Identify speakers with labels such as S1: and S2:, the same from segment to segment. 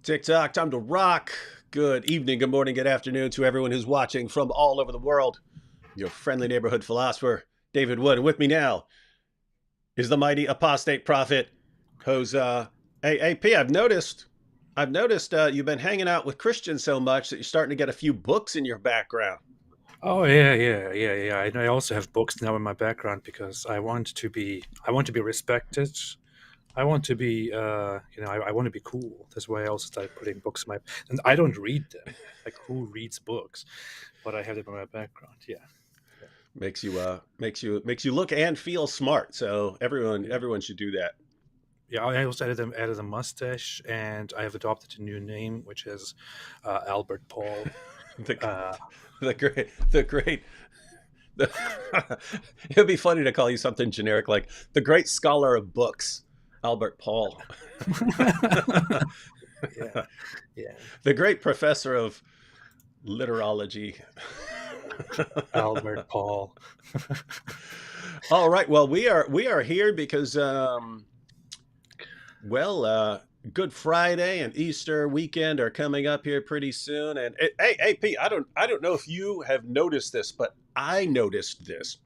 S1: TikTok, time to rock. Good evening, good morning, good afternoon to everyone who's watching from all over the world. Your friendly neighborhood philosopher, David Wood. And with me now is the mighty Apostate Prophet, who's AP. I've noticed you've been hanging out with Christians so much that you're starting to get a few books in your background.
S2: Oh yeah. And I also have books now in my background because I want to be respected. I want to be, I want to be cool. That's why I also started putting books in my. And I don't read them. Like who reads books? But I have them in my background. Yeah,
S1: Makes you look and feel smart. So everyone
S2: yeah,
S1: everyone should do that.
S2: yeah. I also added a mustache, and I have adopted a new name, which is Albert Paul.
S1: The
S2: Uh,
S1: the great the, it'd be funny to call you something generic like the great scholar of books, Albert Paul.
S2: yeah, yeah.
S1: The great professor of literology.
S2: Albert Paul.
S1: All right. Well, we are here because well, Good Friday and Easter weekend are coming up here pretty soon. And hey, AP, I don't know if you have noticed this, but I noticed this.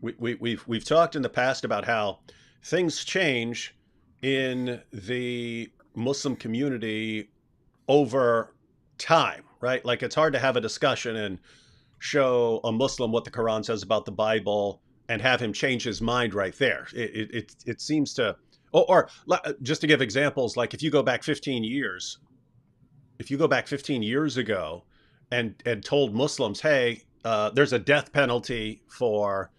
S1: We've talked in the past about how things change in the Muslim community over time, right? Like it's hard to have a discussion and show a Muslim what the Quran says about the Bible and have him change his mind right there. It seems to, or just to give examples, like if you go back 15 years ago and told Muslims, hey, there's a death penalty for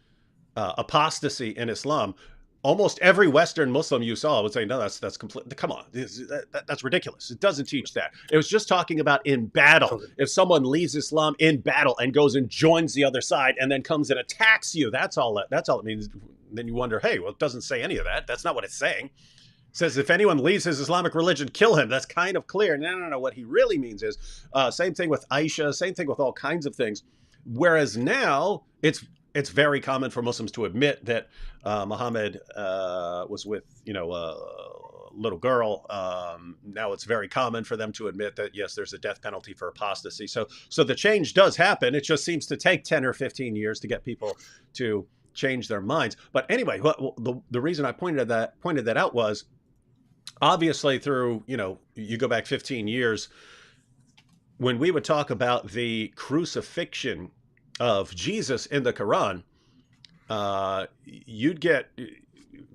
S1: apostasy in Islam, almost every Western Muslim you saw would say, "No, that's complete. Come on, that's ridiculous. It doesn't teach that." It was just talking about in battle.
S2: Totally.
S1: If someone leaves Islam in battle and goes and joins the other side and then comes and attacks you, that's all. That's all it means. Then you wonder, hey, well, it doesn't say any of that. That's not what it's saying. It says if anyone leaves his Islamic religion, kill him. That's kind of clear. No. What he really means is same thing with Aisha. Same thing with all kinds of things. Whereas now it's very common for Muslims to admit that Muhammad was with a little girl. Now it's very common for them to admit that yes, there's a death penalty for apostasy. So the change does happen. It just seems to take 10 or 15 years to get people to change their minds. But anyway, the reason I pointed that out was obviously through you go back 15 years when we would talk about the crucifixion of Jesus in the Quran, you'd get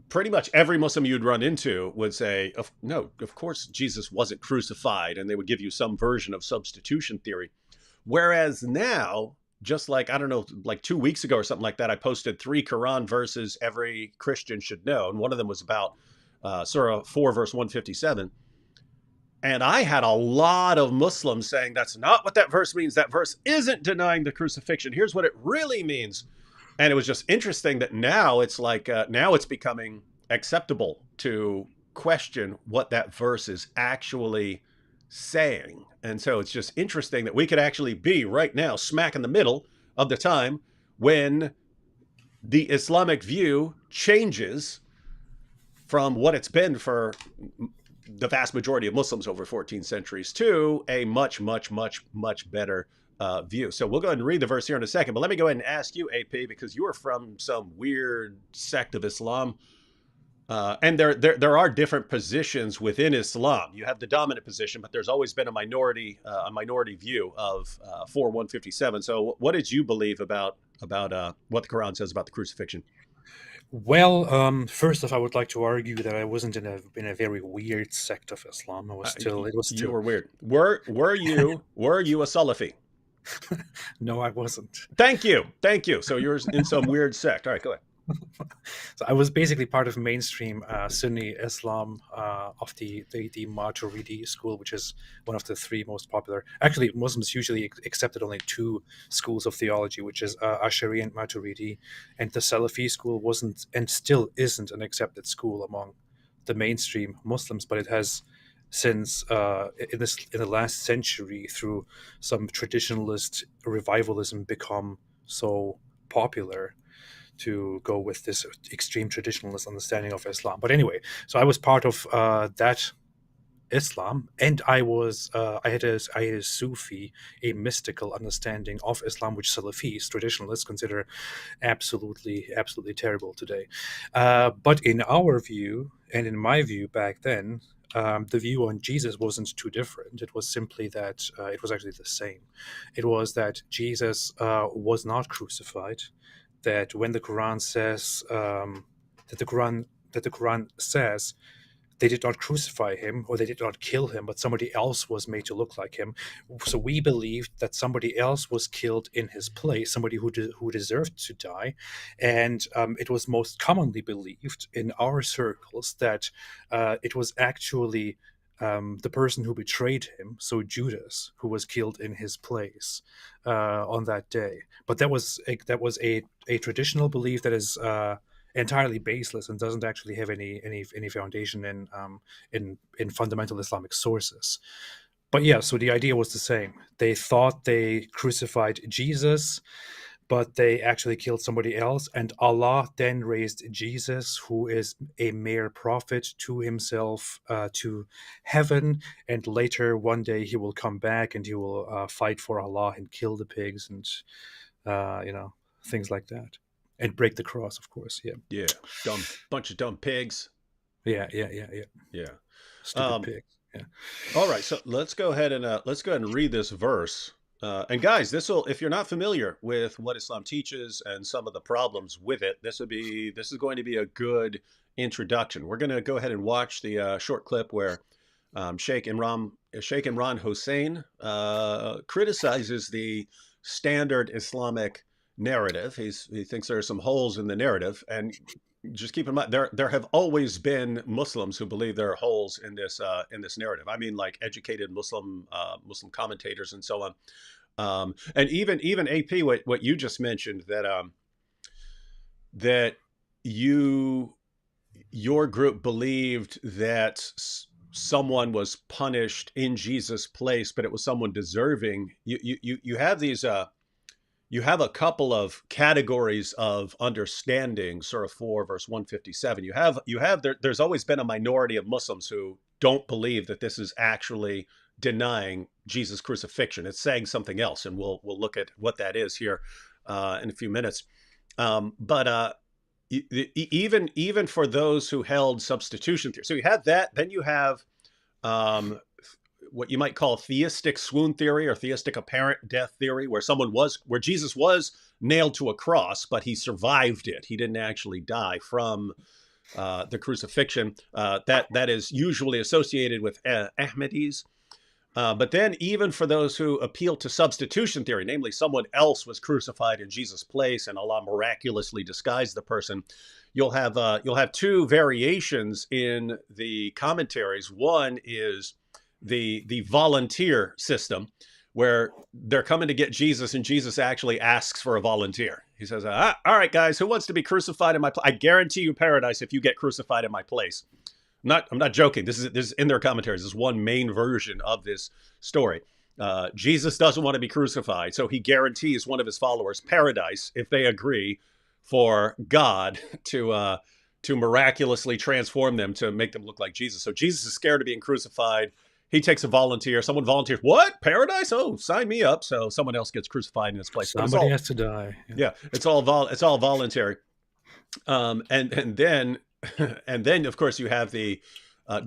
S1: pretty much every Muslim you'd run into would say, no, of course Jesus wasn't crucified. And they would give you some version of substitution theory. Whereas now, just like, I don't know, like 2 weeks ago or something like that, I posted 3 Quran verses every Christian should know. And one of them was about Surah 4, verse 157. And I had a lot of Muslims saying that's not what that verse means. That verse isn't denying the crucifixion. Here's what it really means. And it was just interesting that now it's like now it's becoming acceptable to question what that verse is actually saying. And so it's just interesting that we could actually be right now smack in the middle of the time when the Islamic view changes from what it's been for the vast majority of Muslims over 14 centuries to a much, much, much, much better view. So we'll go ahead and read the verse here in a second. But let me go ahead and ask you, AP, because you are from some weird sect of Islam. And there are different positions within Islam. You have the dominant position, but there's always been a minority view of 4157. So what did you believe about what the Quran says about the crucifixion?
S2: Well, first off, I would like to argue that I wasn't in a very weird sect of Islam. I was still. It was
S1: You
S2: still.
S1: were weird. Were you a Salafi?
S2: No, I wasn't.
S1: Thank you. So you're in some weird sect. All right, go ahead.
S2: So I was basically part of mainstream Sunni Islam of the Maturidi school, which is one of the three most popular. Actually, Muslims usually accepted only two schools of theology, which is Ashari and Maturidi, and the Salafi school wasn't and still isn't an accepted school among the mainstream Muslims, but it has since in the last century through some traditionalist revivalism become so popular to go with this extreme traditionalist understanding of Islam. But anyway, so I was part of that Islam, and I had a Sufi, a mystical understanding of Islam, which Salafis, traditionalists, consider absolutely terrible today. But in our view, and in my view back then, the view on Jesus wasn't too different. It was simply that it was actually the same. It was that Jesus was not crucified. That when the Quran says that the Quran says they did not crucify him or they did not kill him, but somebody else was made to look like him. So we believed that somebody else was killed in his place, somebody who deserved to die. And it was most commonly believed in our circles that it was actually the person who betrayed him, so Judas, who was killed in his place on that day. But that was a traditional belief that is entirely baseless and doesn't actually have any foundation in fundamental Islamic sources. But yeah, so the idea was the same. They thought they crucified Jesus, but they actually killed somebody else, and Allah then raised Jesus, who is a mere prophet, to himself, to heaven, and later one day he will come back and he will fight for Allah and kill the pigs and things like that, and break the cross, of course. Yeah,
S1: Yeah. Bunch of dumb pigs.
S2: yeah.
S1: Yeah.
S2: Stupid pigs. Yeah.
S1: All right. So let's go ahead and read this verse. And guys, if you're not familiar with what Islam teaches and some of the problems with it, this is going to be a good introduction. We're going to go ahead and watch the short clip where Sheikh Imran Hussein criticizes the standard Islamic narrative. He thinks there are some holes in the narrative, and just keep in mind there have always been Muslims who believe there are holes in this narrative. I mean, like educated Muslim commentators and so on. And even AP, what you just mentioned, that your group believed that someone was punished in Jesus' place, but it was someone deserving. You have these you have a couple of categories of understanding, sort of 4 verse 157. There's always been a minority of Muslims who don't believe that this is actually denying Jesus' crucifixion. It's saying something else, and we'll look at what that is here in a few minutes. But even for those who held substitution theory, so you have that. Then you have what you might call theistic swoon theory or theistic apparent death theory, where Jesus was nailed to a cross, but he survived it. He didn't actually die from the crucifixion. That is usually associated with Ahmadis. But then even for those who appeal to substitution theory, namely someone else was crucified in Jesus' place and Allah miraculously disguised the person, you'll have 2 variations in the commentaries. One is the volunteer system, where they're coming to get Jesus and Jesus actually asks for a volunteer. He says, all right, guys, who wants to be crucified in my place? I guarantee you paradise if you get crucified in my place. I'm not joking. This is in their commentaries. This is one main version of this story. Jesus doesn't want to be crucified, so he guarantees one of his followers paradise if they agree for God to miraculously transform them to make them look like Jesus. So Jesus is scared of being crucified. He takes a volunteer. Someone volunteers. What? Paradise? Oh, sign me up. So someone else gets crucified in his place.
S2: Somebody has to die.
S1: Yeah, it's all voluntary. And then and then of course you have the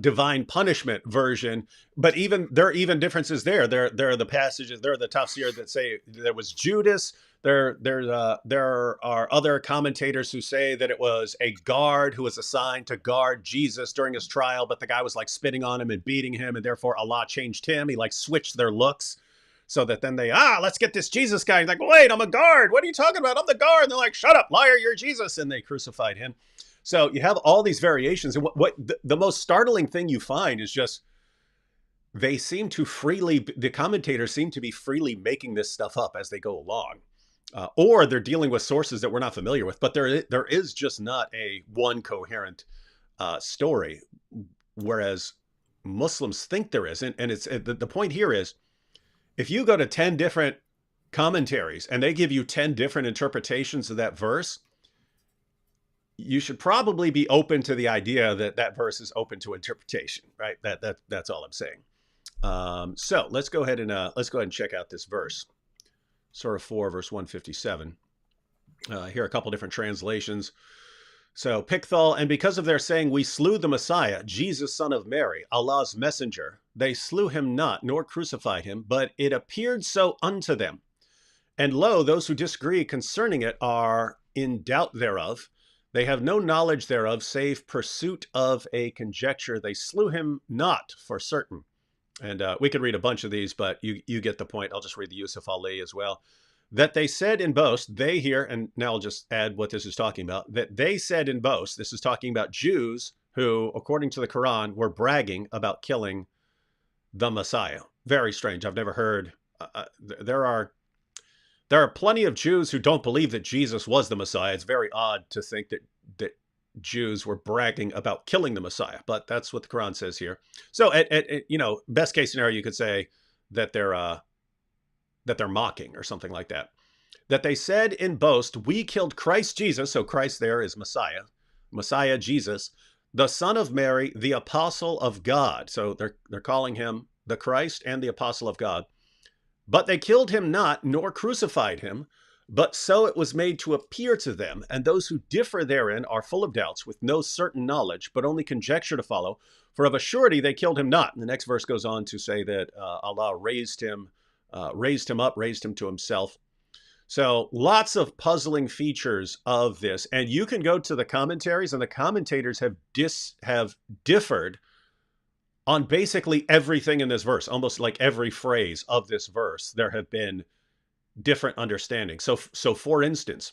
S1: divine punishment version. But there are even differences there. There are the passages. There are the tafsir that say there was Judas. There are other commentators who say that it was a guard who was assigned to guard Jesus during his trial, but the guy was like spitting on him and beating him, and therefore Allah changed him. He like switched their looks so that then let's get this Jesus guy. He's like, wait, I'm a guard. What are you talking about? I'm the guard. And they're like, shut up, liar, you're Jesus. And they crucified him. So you have all these variations. And what the most startling thing you find is just the commentators seem to be freely making this stuff up as they go along. Or they're dealing with sources that we're not familiar with, but there is just not a one coherent story, whereas Muslims think there is. And it's the point here is, if you go to 10 different commentaries and they give you 10 different interpretations of that verse, you should probably be open to the idea that that verse is open to interpretation, right? That's all I'm saying. So let's go ahead and check out this verse, Surah 4, verse 157. Here are a couple different translations. So Pickthall, and because of their saying, we slew the Messiah, Jesus, son of Mary, Allah's messenger, they slew him not, nor crucified him, but it appeared so unto them. And lo, those who disagree concerning it are in doubt thereof. They have no knowledge thereof, save pursuit of a conjecture. They slew him not for certain. And we could read a bunch of these, but you get the point. I'll just read the Yusuf Ali as well. That they said in boast, they here, and now I'll just add what this is talking about, that they said in boast, this is talking about Jews who, according to the Quran, were bragging about killing the Messiah. Very strange. I've never heard. There are plenty of Jews who don't believe that Jesus was the Messiah. It's very odd to think that Jews were bragging about killing the Messiah, but that's what the Quran says here. So, best case scenario, you could say that they're mocking or something like that. That they said in boast, we killed Christ Jesus. So Christ there is Messiah Jesus, the son of Mary, the apostle of God. So they're calling him the Christ and the apostle of God. But they killed him not, nor crucified him, but so it was made to appear to them. And those who differ therein are full of doubts, with no certain knowledge, but only conjecture to follow. For of a surety they killed him not. And the next verse goes on to say that Allah raised him up, raised him to himself. So lots of puzzling features of this. And you can go to the commentaries, and the commentators have differed on basically everything in this verse. Almost like every phrase of this verse, there have been different understandings. So for instance,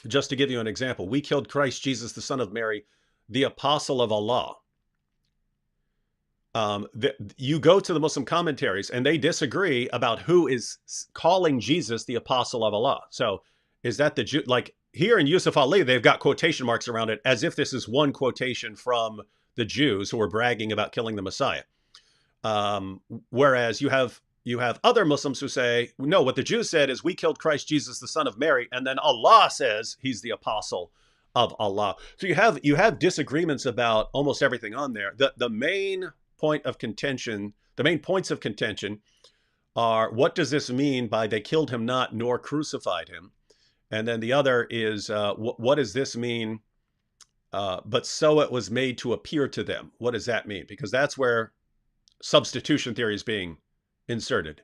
S1: just to give you an example, we killed Christ Jesus, the son of Mary, the apostle of Allah. You go to the Muslim commentaries and they disagree about who is calling Jesus the apostle of Allah. So is that the Jew? Like here in Yusuf Ali, they've got quotation marks around it as if this is one quotation from the Jews who were bragging about killing the Messiah. Whereas you have other Muslims who say, no, what the Jews said is we killed Christ Jesus, the son of Mary. And then Allah says he's the apostle of Allah. So you have disagreements about almost everything on there. The main points of contention are, what does this mean by they killed him not nor crucified him? And then the other is, what does this mean? But so it was made to appear to them. What does that mean? Because that's where substitution theory is being inserted.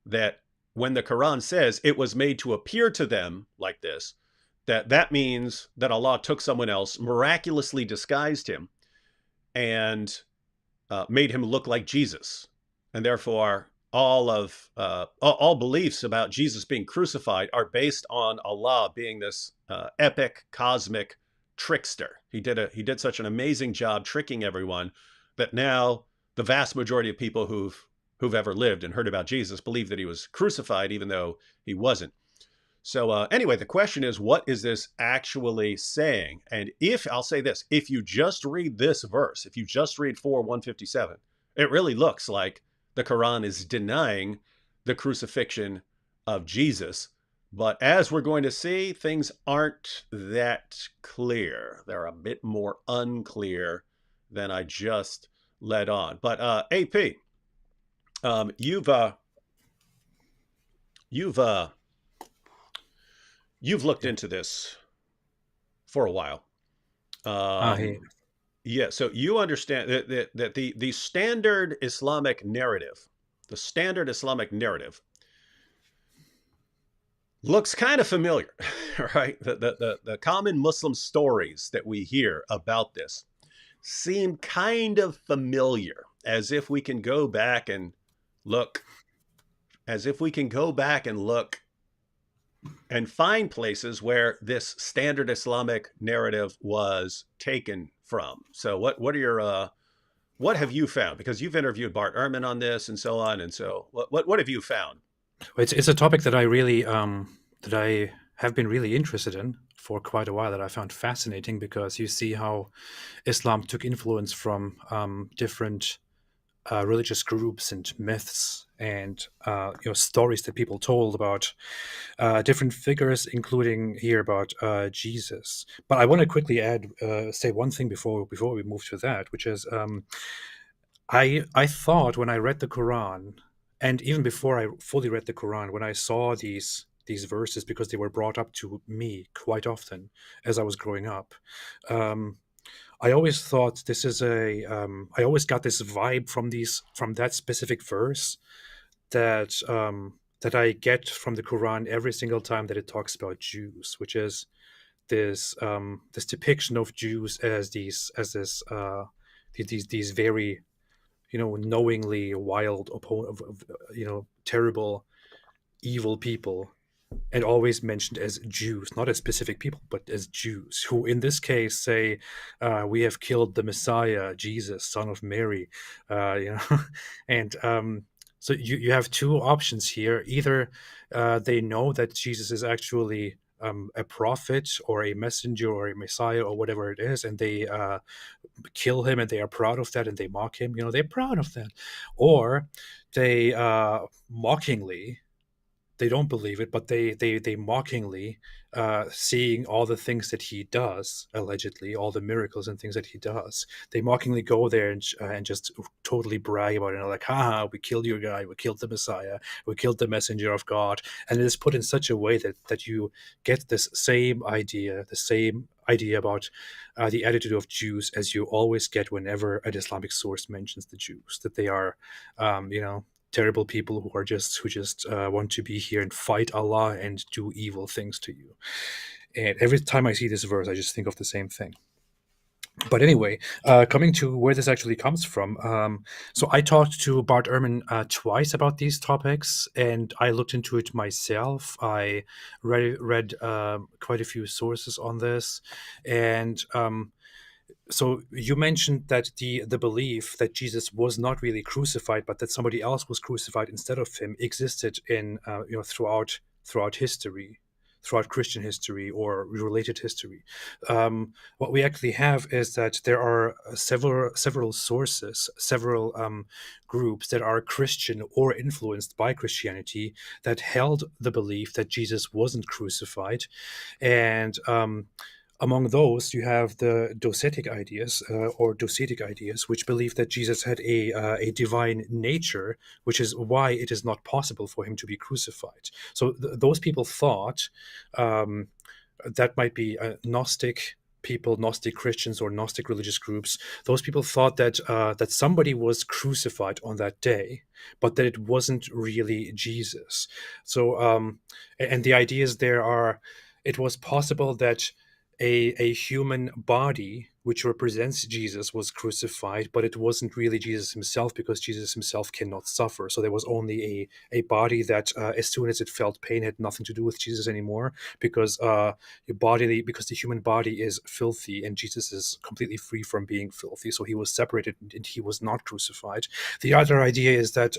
S1: That when the Quran says it was made to appear to them like this, that means that Allah took someone else, miraculously disguised him, and made him look like Jesus. And therefore, all beliefs about Jesus being crucified are based on Allah being this epic cosmic trickster. He did such an amazing job tricking everyone that now the vast majority of people who've ever lived and heard about Jesus believe that he was crucified, even though he wasn't. So anyway, the question is, what is this actually saying? And I'll say this, if you just read this verse, if you just read 4:157, it really looks like the Quran is denying the crucifixion of Jesus. But as we're going to see, things aren't that clear. They're a bit more unclear than I just led on. But AP, you've looked into this for a while. Yeah, so you understand that the standard Islamic narrative, looks kind of familiar, right? The common Muslim stories that we hear about this seem kind of familiar, as if we can go back and look, and find places where this standard Islamic narrative was taken from. So what have you found? Because you've interviewed Bart Ehrman on this and so on. And so what have you found?
S2: It's a topic that I really that I have been really interested in for quite a while, that I found fascinating, because you see how Islam took influence from different religious groups and myths and stories that people told about different figures, including here about Jesus. But I want to quickly say one thing before we move to that, which is I thought when I read the Quran, and even before I fully read the Quran, when I saw these verses, because they were brought up to me quite often as I was growing up. I always thought this is I always got this vibe from that specific verse that I get from the Quran every single time that it talks about Jews, which is this depiction of Jews as these very knowingly wild opponent of terrible evil people, and always mentioned as Jews, not as specific people, but as Jews, who in this case say, "We have killed the Messiah, Jesus, son of Mary," and so you have two options here. Either they know that Jesus is actually a prophet or a messenger or a Messiah or whatever it is, and they kill him, and they are proud of that, and they mock him. They're proud of that, or they mockingly, they don't believe it, but they mockingly, seeing all the things that he does, allegedly all the miracles and things that he does, they mockingly go there and just totally brag about it, like, haha, we killed your guy, we killed the Messiah, we killed the messenger of God. And it is put in such a way that you get this same idea about the attitude of Jews as you always get whenever an Islamic source mentions the Jews, that they are terrible people who just want to be here and fight Allah and do evil things to you. And every time I see this verse, I just think of the same thing. But anyway, coming to where this actually comes from. So I talked to Bart Ehrman twice about these topics, and I looked into it myself. I read quite a few sources on this, and so you mentioned that the belief that Jesus was not really crucified, but that somebody else was crucified instead of him, existed in throughout history, throughout Christian history or related history. What we actually have is that there are several sources, several groups that are Christian or influenced by Christianity that held the belief that Jesus wasn't crucified, and among those, you have the Docetic ideas, which believe that Jesus had a divine nature, which is why it is not possible for him to be crucified. So those people thought that might be Gnostic people, Gnostic Christians, or Gnostic religious groups. Those people thought that somebody was crucified on that day, but that it wasn't really Jesus. So, and the ideas there are, it was possible that a human body which represents Jesus was crucified, but it wasn't really Jesus himself, because Jesus himself cannot suffer. So there was only a body that as soon as it felt pain had nothing to do with Jesus anymore, because the human body is filthy and Jesus is completely free from being filthy. So he was separated and he was not crucified. The other idea is that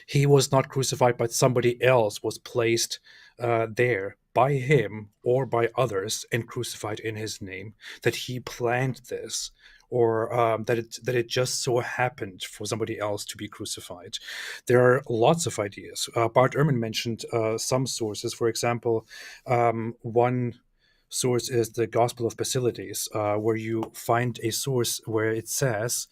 S2: he was not crucified, but somebody else was placed there by him or by others and crucified in his name, that he planned this, or that it just so happened for somebody else to be crucified. There are lots of ideas. Bart Ehrman mentioned some sources. For example, one source is the Gospel of Basilides, where you find a source where it says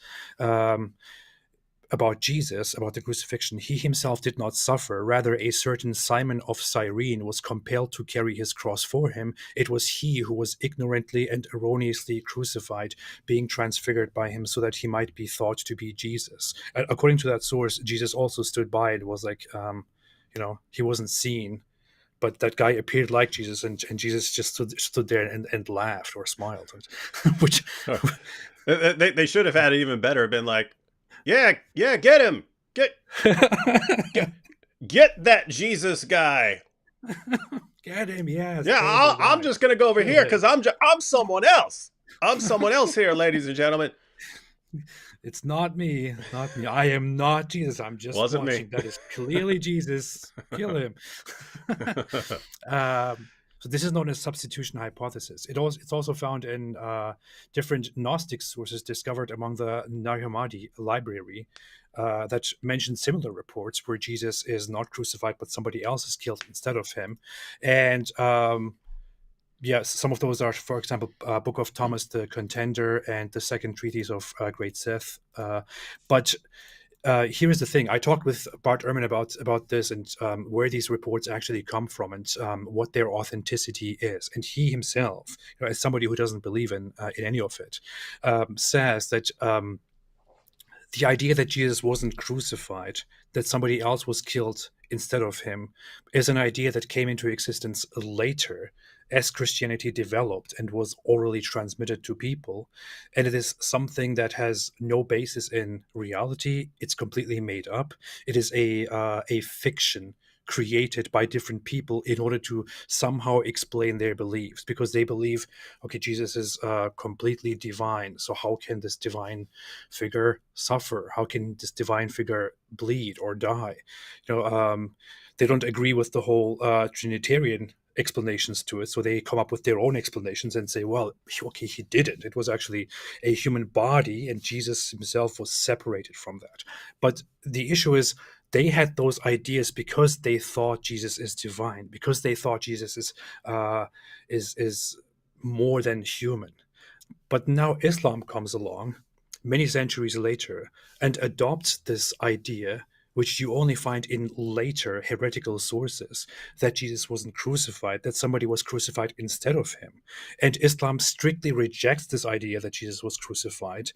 S2: about Jesus, about the crucifixion, he himself did not suffer. Rather, a certain Simon of Cyrene was compelled to carry his cross for him. It was he who was ignorantly and erroneously crucified, being transfigured by him so that he might be thought to be Jesus. According to that source, Jesus also stood by and was like, he wasn't seen, but that guy appeared like Jesus, and Jesus just stood there and laughed or smiled, which
S1: they should have had it even better. Been like, yeah, get him, get that Jesus guy,
S2: get him, yeah.
S1: I'm just gonna go over here because I'm someone else. I'm someone else here, ladies and gentlemen.
S2: It's not me. I am not Jesus. I'm just
S1: Wasn't
S2: watching.
S1: me.
S2: That is clearly Jesus. Kill him. So this is known as substitution hypothesis. It's also found in different Gnostic sources discovered among the Nag Hammadi library that mention similar reports where Jesus is not crucified, but somebody else is killed instead of him. And yes, some of those are, for example, Book of Thomas the Contender and the Second Treatise of Great Seth. But here is the thing. I talked with Bart Ehrman about this and where these reports actually come from and what their authenticity is. And he himself, as somebody who doesn't believe in any of it, says that the idea that Jesus wasn't crucified, that somebody else was killed instead of him, is an idea that came into existence later as Christianity developed and was orally transmitted to people. And it is something that has no basis in reality. It's completely made up. It is a fiction created by different people in order to somehow explain their beliefs, because they believe, okay, Jesus is completely divine. So how can this divine figure suffer? How can this divine figure bleed or die? They don't agree with the whole Trinitarian explanations to it, so they come up with their own explanations and say, well, okay, he didn't. It was actually a human body, and Jesus himself was separated from that. But the issue is, they had those ideas because they thought Jesus is divine, because they thought Jesus is more than human. But now Islam comes along many centuries later and adopts this idea, which you only find in later heretical sources, that Jesus wasn't crucified, that somebody was crucified instead of him. And Islam strictly rejects this idea that Jesus was crucified,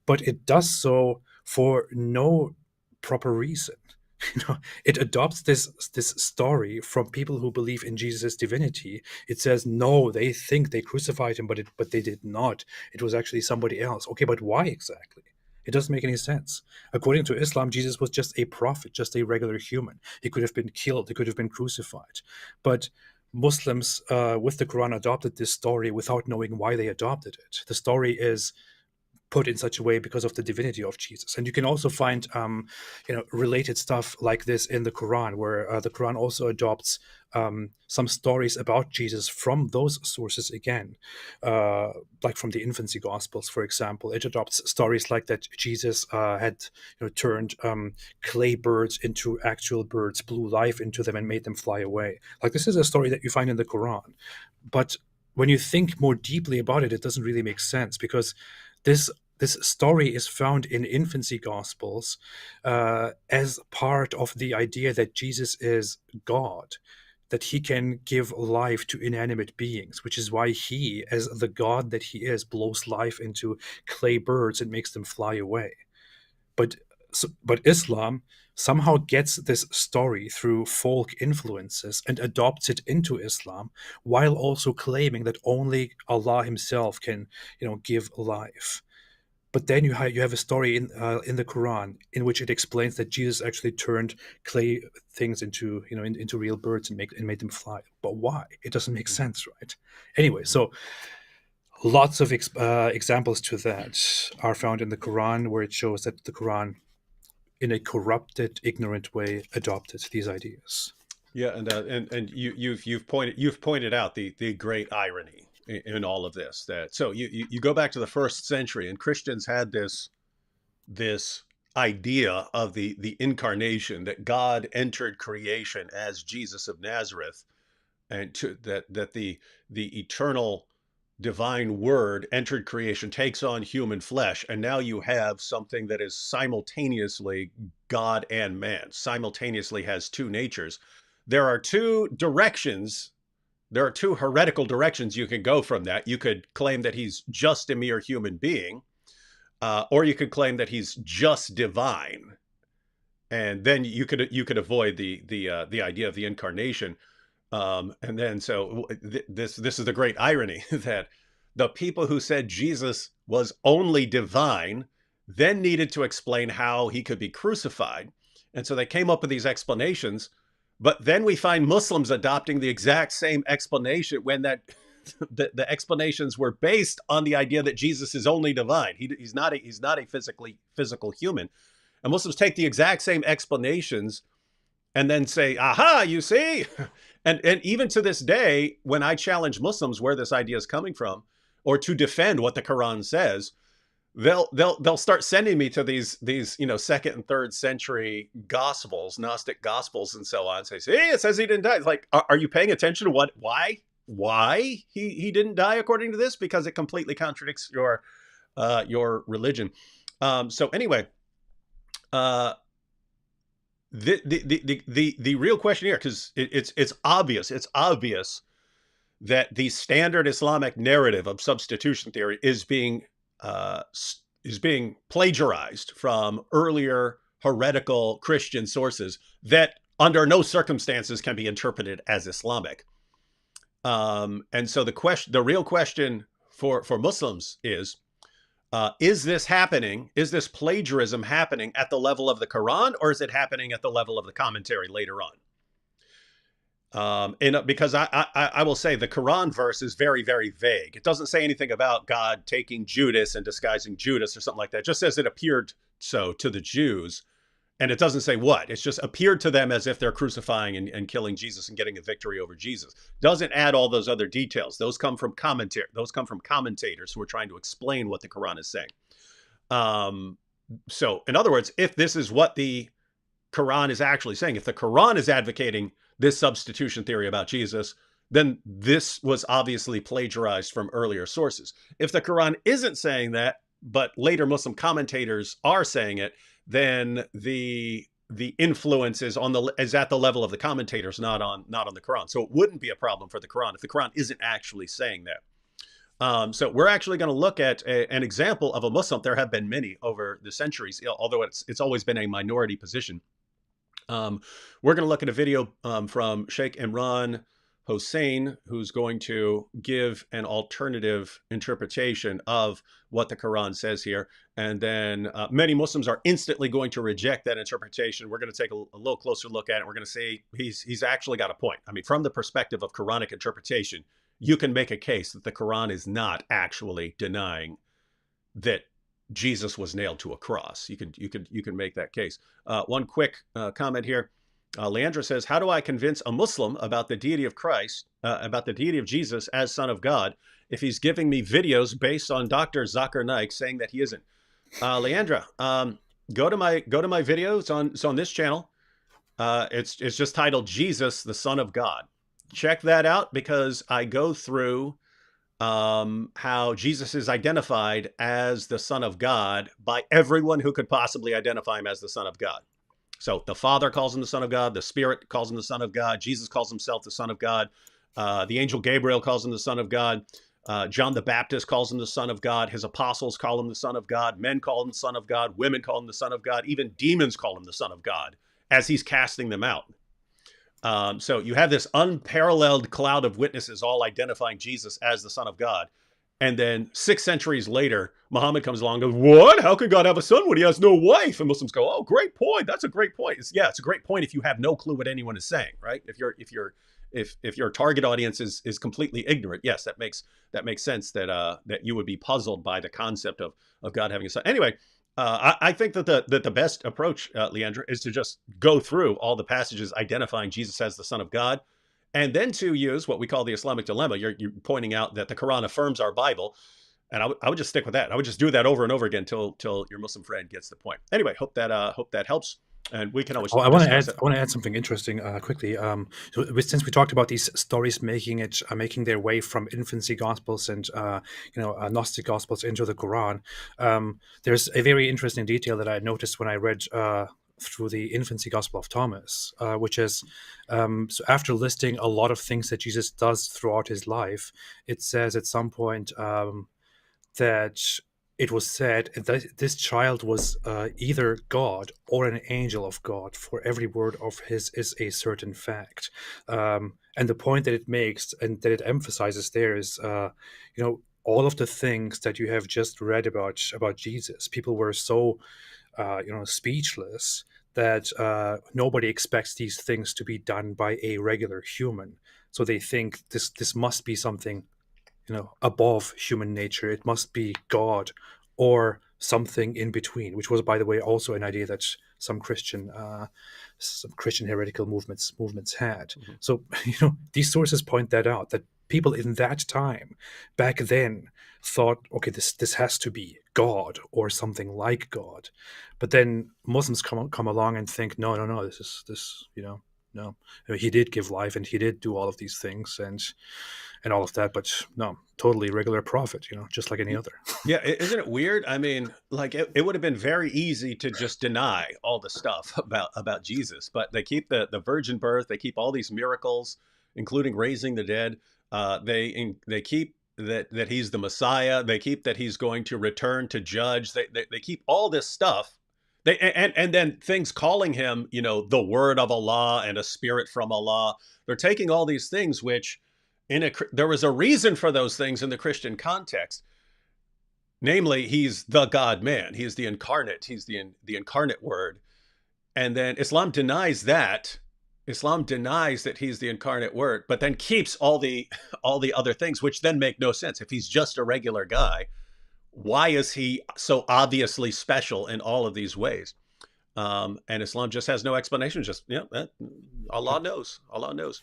S2: but it does so for no proper reason. It adopts this story from people who believe in Jesus' divinity. It says, no, they think they crucified him, but they did not. It was actually somebody else. Okay, but why exactly? It doesn't make any sense. According to Islam, Jesus was just a prophet, just a regular human. He could have been killed. He could have been crucified. But Muslims with the Quran adopted this story without knowing why they adopted it. The story is put in such a way because of the divinity of Jesus. And you can also find related stuff like this in the Quran, where the Quran also adopts some stories about Jesus from those sources again, like from the infancy Gospels, for example. It adopts stories like that Jesus had turned clay birds into actual birds, blew life into them and made them fly away. Like, this is a story that you find in the Quran. But when you think more deeply about it, it doesn't really make sense, because this story is found in infancy Gospels as part of the idea that Jesus is God, that he can give life to inanimate beings, which is why he, as the God that he is, blows life into clay birds and makes them fly away. But Islam somehow gets this story through folk influences and adopts it into Islam, while also claiming that only Allah himself can, give life. But then you have a story in the Quran in which it explains that Jesus actually turned clay things into into real birds and made them fly. But why? It doesn't make sense, right? Anyway, so lots of examples to that are found in the Quran, where it shows that the Quran, in a corrupted, ignorant way, adopted these ideas.
S1: Yeah, and you've pointed out the great irony in all of this. That so you go back to the first century, and Christians had this idea of the incarnation, that God entered creation as Jesus of Nazareth, and that the eternal divine word entered creation, takes on human flesh, and now you have something that is simultaneously God and man, simultaneously has two natures. There are two directions. There are two heretical directions you can go from that. You could claim that he's just a mere human being, or you could claim that he's just divine, and then you could avoid the idea of the incarnation. And then so this is the great irony that the people who said Jesus was only divine then needed to explain how he could be crucified, and so they came up with these explanations. But then we find Muslims adopting the exact same explanation, when that the explanations were based on the idea that Jesus is only divine. He's not a physical human. And Muslims take the exact same explanations and then say, aha, you see? And even to this day, when I challenge Muslims where this idea is coming from, or to defend what the Quran says, they'll start sending me to these second and third century gospels, Gnostic gospels, and so on. Say, hey, it says he didn't die. It's like, are you paying attention to why he didn't die according to this? Because it completely contradicts your religion. So anyway, the real question here, because it's obvious that the standard Islamic narrative of substitution theory is being plagiarized from earlier heretical Christian sources that under no circumstances can be interpreted as Islamic. And so the real question for Muslims is this happening? Is this plagiarism happening at the level of the Quran, or is it happening at the level of the commentary later on? Because I will say the Quran verse is very, very vague. It doesn't say anything about God taking Judas and disguising Judas or something like that. It just says it appeared so to the Jews. And it doesn't say what. It's just appeared to them as if they're crucifying and killing Jesus and getting a victory over Jesus. Doesn't add all those other details. Those come from commentary. Those come from commentators who are trying to explain what the Quran is saying. So, in other words, if this is what the Quran is actually saying, if the Quran is advocating this substitution theory about Jesus, then this was obviously plagiarized from earlier sources. If the Quran isn't saying that, but later Muslim commentators are saying it, then the influence is at the level of the commentators, not on the Quran. So it wouldn't be a problem for the Quran if the Quran isn't actually saying that. So we're actually going to look at an example of a Muslim. There have been many over the centuries, although it's always been a minority position. We're going to look at a video from Sheikh Imran Hossein, who's going to give an alternative interpretation of what the Quran says here. And then many Muslims are instantly going to reject that interpretation. We're going to take a little closer look at it. We're going to say he's actually got a point. I mean, from the perspective of Quranic interpretation, you can make a case that the Quran is not actually denying that Jesus was nailed to a cross. You can make that case. One quick comment here. Leandra says, how do I convince a Muslim about the deity of Christ, about the deity of Jesus as Son of God, if he's giving me videos based on Dr. Zakir Naik saying that he isn't? Leandra, go to my videos. It's on this channel. It's just titled Jesus, the Son of God. Check that out, because I go through how Jesus is identified as the Son of God by everyone who could possibly identify him as the Son of God. So the Father calls him the Son of God. The Spirit calls him the Son of God. Jesus calls himself the Son of God. The angel Gabriel calls him the Son of God. John the Baptist calls him the Son of God. His apostles call him the Son of God. Men call him the Son of God. Women call him the Son of God. Even demons call him the Son of God as he's casting them out. So you have this unparalleled cloud of witnesses all identifying Jesus as the Son of God. And then 6 centuries later, Muhammad comes along and goes, what? How could God have a son when he has no wife? And Muslims go, oh, great point. That's a great point. It's a great point if you have no clue what anyone is saying, right? If your target audience is completely ignorant, yes, that makes sense that you would be puzzled by the concept of God having a son. Anyway, I think that the best approach, Leandra, is to just go through all the passages identifying Jesus as the Son of God, and then to use what we call the Islamic dilemma. You're pointing out that the Quran affirms our Bible, and I would just stick with that. I would just do that over and over again till your Muslim friend gets the point. Anyway, hope that helps, and we can always.
S2: I want to add something interesting quickly. Since we talked about these stories making their way from infancy gospels and Gnostic gospels into the Quran, there's a very interesting detail that I noticed when I read through the infancy gospel of Thomas, which is so after listing a lot of things that Jesus does throughout his life, it says at some point that it was said that this child was either God or an angel of God, for every word of his is a certain fact. And the point that it makes and that it emphasizes there is, all of the things that you have just read about Jesus, people were so speechless that nobody expects these things to be done by a regular human. So they think this must be something above human nature. It must be God or something in between, which was, by the way, also an idea that some Christian heretical movements had.
S1: Mhm.
S2: So these sources point that out, that people in that time, back then, thought, okay, this has to be God or something like God. But then Muslims come along and think, no, this no, he did give life and he did do all of these things and all of that, but no, totally regular prophet, just like any other.
S1: Yeah, isn't it weird? I mean, like it would have been very easy to just deny all the stuff about Jesus, but they keep the virgin birth, they keep all these miracles, including raising the dead. They keep that he's the Messiah. They keep that he's going to return to judge. They keep all this stuff. And then things calling him, the word of Allah and a spirit from Allah. They're taking all these things, which there was a reason for those things in the Christian context. Namely, he's the God man. He's the incarnate. He's the incarnate word. And then Islam denies that. Islam denies that he's the incarnate word, but then keeps all the other things, which then make no sense. If he's just a regular guy, why is he so obviously special in all of these ways? And Islam just has no explanation. Just Allah knows. Allah knows.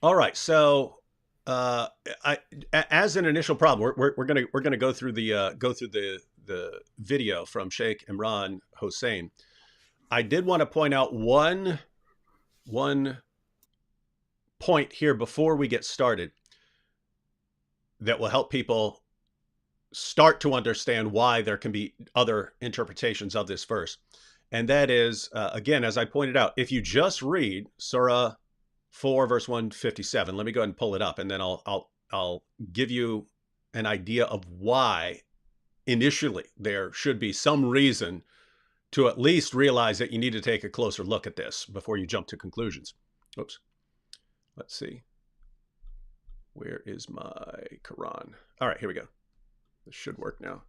S1: All right, so as an initial problem, we're gonna go through the video from Sheikh Imran Hossein. I did want to point out one point here before we get started that will help people start to understand why there can be other interpretations of this verse, and that is again, as I pointed out, if you just read Surah 4 verse 157. Let me go ahead and pull it up, and then I'll give you an idea of why initially there should be some reason to at least realize that you need to take a closer look at this before you jump to conclusions. Oops. Let's see. Where is my Quran? All right, here we go. This should work now.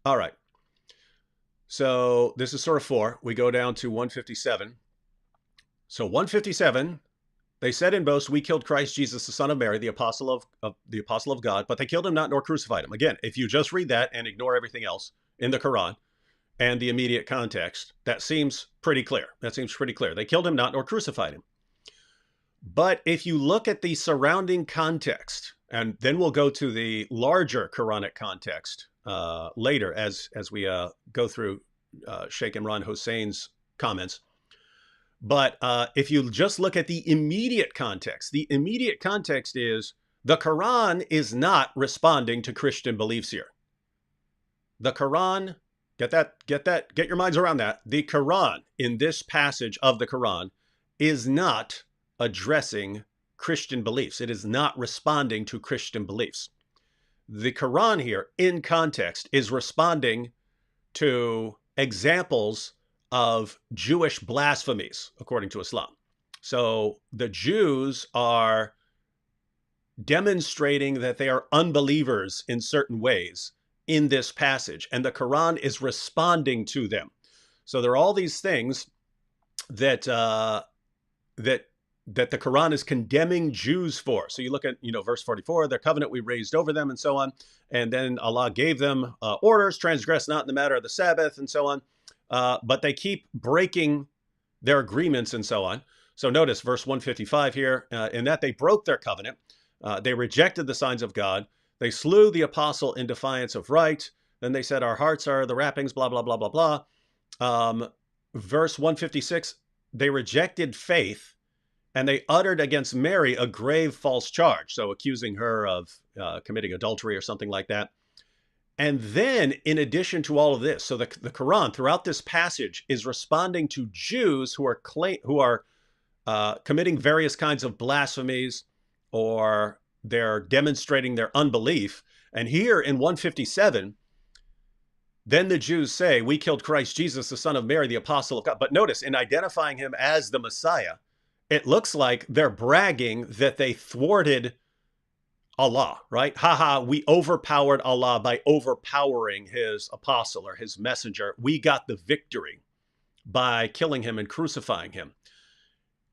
S1: All right. So this is Surah 4. We go down to 157. So 157, they said in boast, we killed Christ Jesus, the son of Mary, the apostle of God, but they killed him not nor crucified him. Again, if you just read that and ignore everything else in the Quran and the immediate context, that seems pretty clear. They killed him not nor crucified him. But if you look at the surrounding context, and then we'll go to the larger Quranic context later as we go through Sheikh Imran Hossein's comments. But if you just look at the immediate context is the Quran is not responding to Christian beliefs here. The Quran, get your minds around that. The Quran in this passage of the Quran is not addressing Christian beliefs. It is not responding to Christian beliefs. The Quran here in context is responding to examples of Jewish blasphemies, according to Islam. So the Jews are demonstrating that they are unbelievers in certain ways in this passage, and the Quran is responding to them. So there are all these things that that the Quran is condemning Jews for. So you look at verse 44, their covenant we raised over them, and so on, and then Allah gave them orders, transgress not in the matter of the Sabbath, and so on. But they keep breaking their agreements and so on. So notice verse 155 here, in that they broke their covenant. They rejected the signs of God. They slew the apostle in defiance of right. Then they said, our hearts are the wrappings, blah, blah, blah, blah, blah. Verse 156, they rejected faith and they uttered against Mary a grave false charge. So accusing her of committing adultery or something like that. And then, in addition to all of this, so the Quran throughout this passage is responding to Jews who are committing various kinds of blasphemies, or they're demonstrating their unbelief. And here in 157, then the Jews say, we killed Christ Jesus, the son of Mary, the apostle of God. But notice, in identifying him as the Messiah, it looks like they're bragging that they thwarted Allah, right? Haha, we overpowered Allah by overpowering his apostle or his messenger. We got the victory by killing him and crucifying him.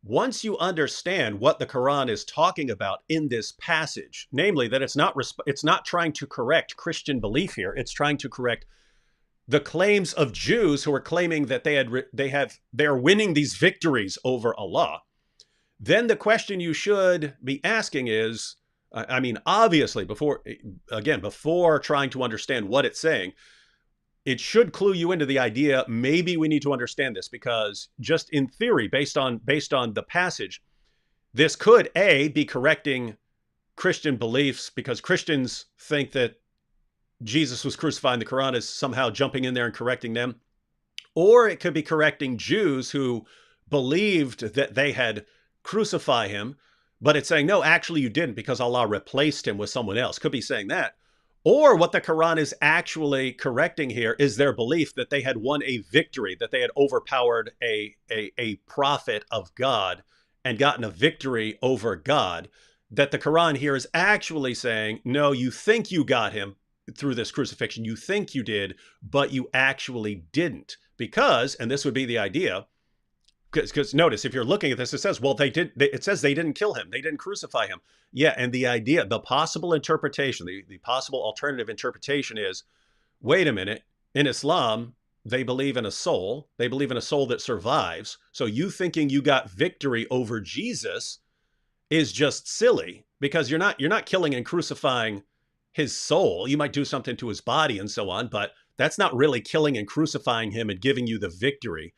S1: once you understand what the Quran is talking about in this passage, namely that it's not trying to correct Christian belief here, it's trying to correct the claims of Jews who are claiming that they are winning these victories over Allah, then the question you should be asking is, I mean, obviously, before trying to understand what it's saying, it should clue you into the idea, maybe we need to understand this, because just in theory, based on the passage, this could, A, be correcting Christian beliefs, because Christians think that Jesus was crucified and the Quran is somehow jumping in there and correcting them. Or it could be correcting Jews who believed that they had crucified him, but it's saying, no, actually you didn't, because Allah replaced him with someone else. Could be saying that. Or what the Quran is actually correcting here is their belief that they had won a victory, that they had overpowered a prophet of God and gotten a victory over God. That the Quran here is actually saying, no, you think you got him through this crucifixion, you think you did, but you actually didn't. Because, and this would be the idea, because notice, if you're looking at this, it says, well, it says they didn't kill him, they didn't crucify him. Yeah, and the idea, the possible interpretation, the possible alternative interpretation is, wait a minute, in Islam, they believe in a soul, that survives, so you thinking you got victory over Jesus is just silly, because you're not killing and crucifying his soul. You might do something to his body and so on, but that's not really killing and crucifying him and giving you the victory.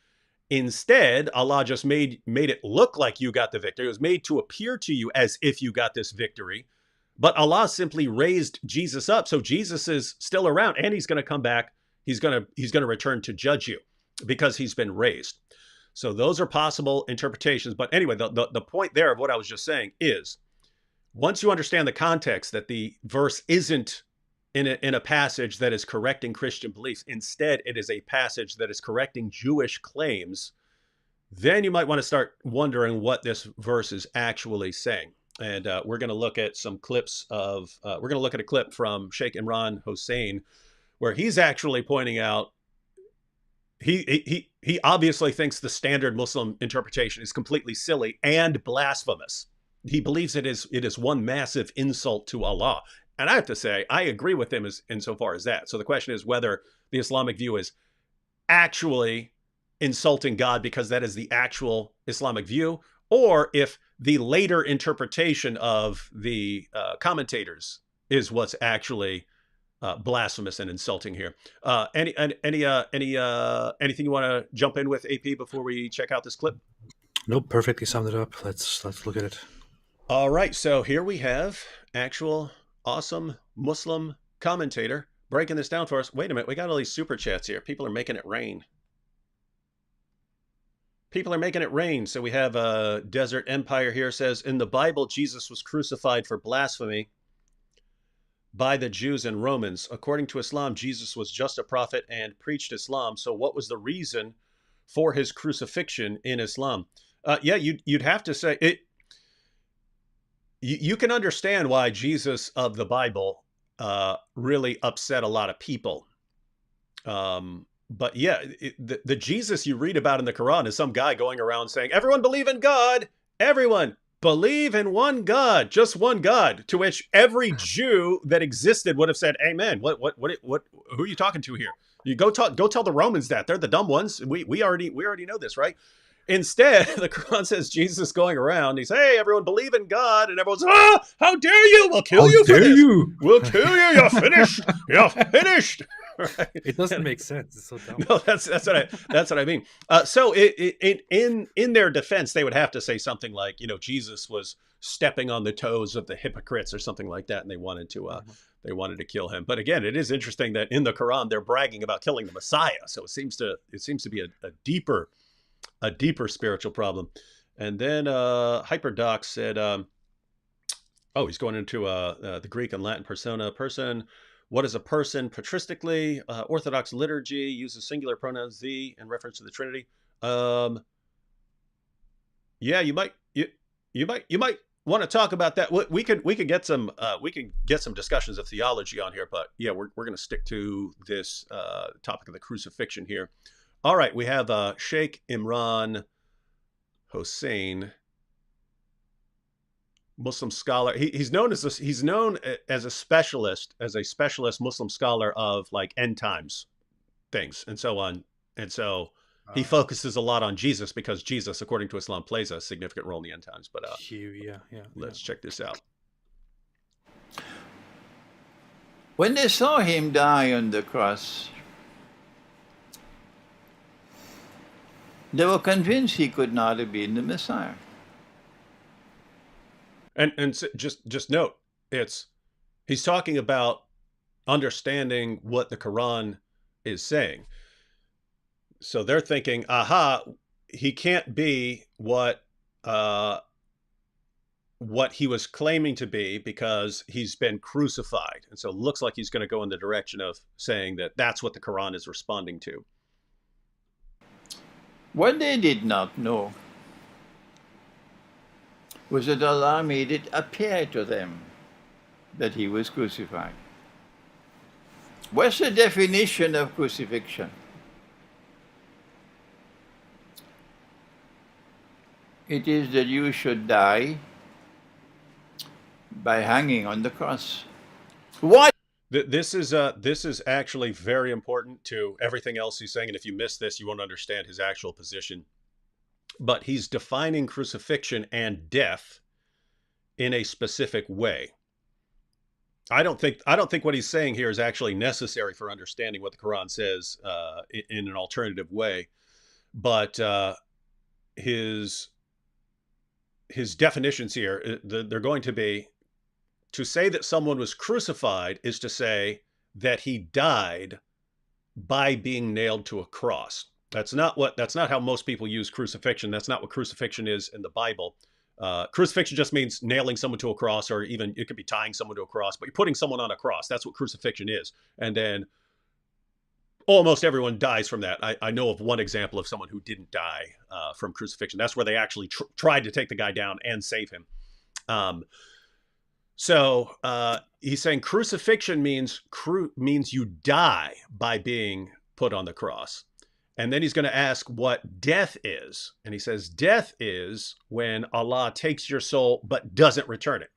S1: Instead, Allah just made it look like you got the victory. It was made to appear to you as if you got this victory, but Allah simply raised Jesus up, so Jesus is still around, and he's going to come back. He's going to return to judge you because he's been raised. So those are possible interpretations. But anyway, the point there of what I was just saying is, once you understand the context, that the verse isn't in a passage that is correcting Christian beliefs, instead it is a passage that is correcting Jewish claims, then you might want to start wondering what this verse is actually saying. And we're going to look at some clips of, we're going to look at a clip from Sheikh Imran Hussein, where he's actually pointing out, he obviously thinks the standard Muslim interpretation is completely silly and blasphemous. He believes it is one massive insult to Allah. And I have to say, I agree with him insofar as that. So the question is whether the Islamic view is actually insulting God, because that is the actual Islamic view, or if the later interpretation of the commentators is what's actually blasphemous and insulting here. Anything you want to jump in with, AP, before we check out this clip?
S2: Nope, perfectly summed it up. Let's look at it.
S1: All right, so here we have actual awesome Muslim commentator breaking this down for us. Wait a minute, we got all these super chats here. People are making it rain. People are making it rain. So we have Desert Empire here says, in the Bible, Jesus was crucified for blasphemy by the Jews and Romans. According to Islam, Jesus was just a prophet and preached Islam. So what was the reason for his crucifixion in Islam? Yeah, you'd have to say it. You can understand why Jesus of the Bible really upset a lot of people. But yeah, the Jesus you read about in the Quran is some guy going around saying, everyone believe in God. Everyone believe in one God, just one God. To which every Jew that existed would have said, amen. What, who are you talking to here? You go tell the Romans that. They're the dumb ones. We already know this, right? Instead, the Quran says Jesus going around, he's, hey, everyone believe in God, and everyone's, how dare you? We'll kill you for this. We'll kill you. You're finished. You're finished. Right?
S2: It doesn't make sense. It's so dumb.
S1: No, that's what I mean. So in their defense, they would have to say something like, Jesus was stepping on the toes of the hypocrites or something like that, and they wanted to kill him. But again, it is interesting that in the Quran they're bragging about killing the Messiah. So it seems to be a deeper spiritual problem. And then Hyperdoc said, he's going into the Greek and Latin persona. Person, what is a person patristically? Orthodox liturgy uses singular pronouns the in reference to the Trinity. Yeah, you might want to talk about that. We could get some discussions of theology on here, but yeah, we're going to stick to this topic of the crucifixion here. All right, we have Sheikh Imran Hussein Muslim scholar. He's known as he's known as a specialist Muslim scholar of like end times things and so on. And so he focuses a lot on Jesus because Jesus, according to Islam, plays a significant role in the end times. But let's check this out.
S3: When they saw him die on the cross, they were convinced he could not have been the Messiah.
S1: And so just note, he's talking about understanding what the Quran is saying. So they're thinking, aha, he can't be what he was claiming to be because he's been crucified. And so it looks like he's going to go in the direction of saying that that's what the Quran is responding to.
S3: What they did not know was that Allah made it appear to them that he was crucified. What's the definition of crucifixion? It is that you should die by hanging on the cross. What?
S1: This is actually very important to everything else he's saying. And if you miss this, you won't understand his actual position. But he's defining crucifixion and death in a specific way. I don't think what he's saying here is actually necessary for understanding what the Quran says in an alternative way. But his definitions here, they're going to be, to say that someone was crucified is to say that he died by being nailed to a cross. That's not how most people use crucifixion. That's not what crucifixion is in the Bible. Crucifixion just means nailing someone to a cross, or even it could be tying someone to a cross, but you're putting someone on a cross. That's what crucifixion is. And then almost everyone dies from that. I know of one example of someone who didn't die from crucifixion. That's where they actually tried to take the guy down and save him. So he's saying crucifixion means you die by being put on the cross. And then he's going to ask what death is. And he says, death is when Allah takes your soul but doesn't return it.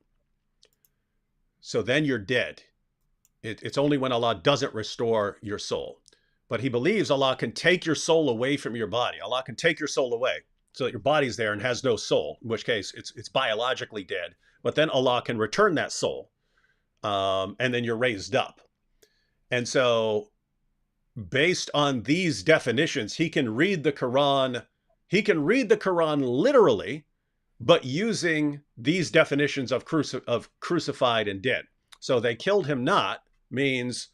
S1: So then you're dead. It's only when Allah doesn't restore your soul. But he believes Allah can take your soul away from your body. Allah can take your soul away so that your body's there and has no soul, in which case it's biologically dead. But then Allah can return that soul, and then you're raised up. And so based on these definitions, he can read the Quran. He can read the Quran literally, but using these definitions of crucified and dead. So they killed him not means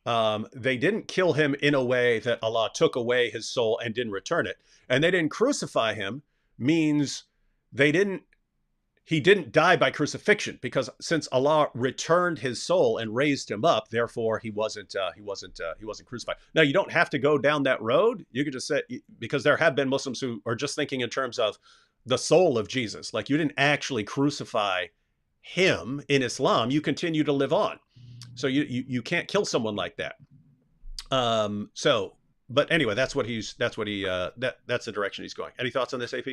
S1: they didn't kill him in a way that Allah took away his soul and didn't return it. And they didn't crucify him means he didn't die by crucifixion, because since Allah returned his soul and raised him up, therefore he wasn't crucified. Now, you don't have to go down that road. You could just say, because there have been Muslims who are just thinking in terms of the soul of Jesus. Like, you didn't actually crucify him in Islam. You continue to live on. So you can't kill someone like that. But anyway, that's the direction he's going. Any thoughts on this, AP?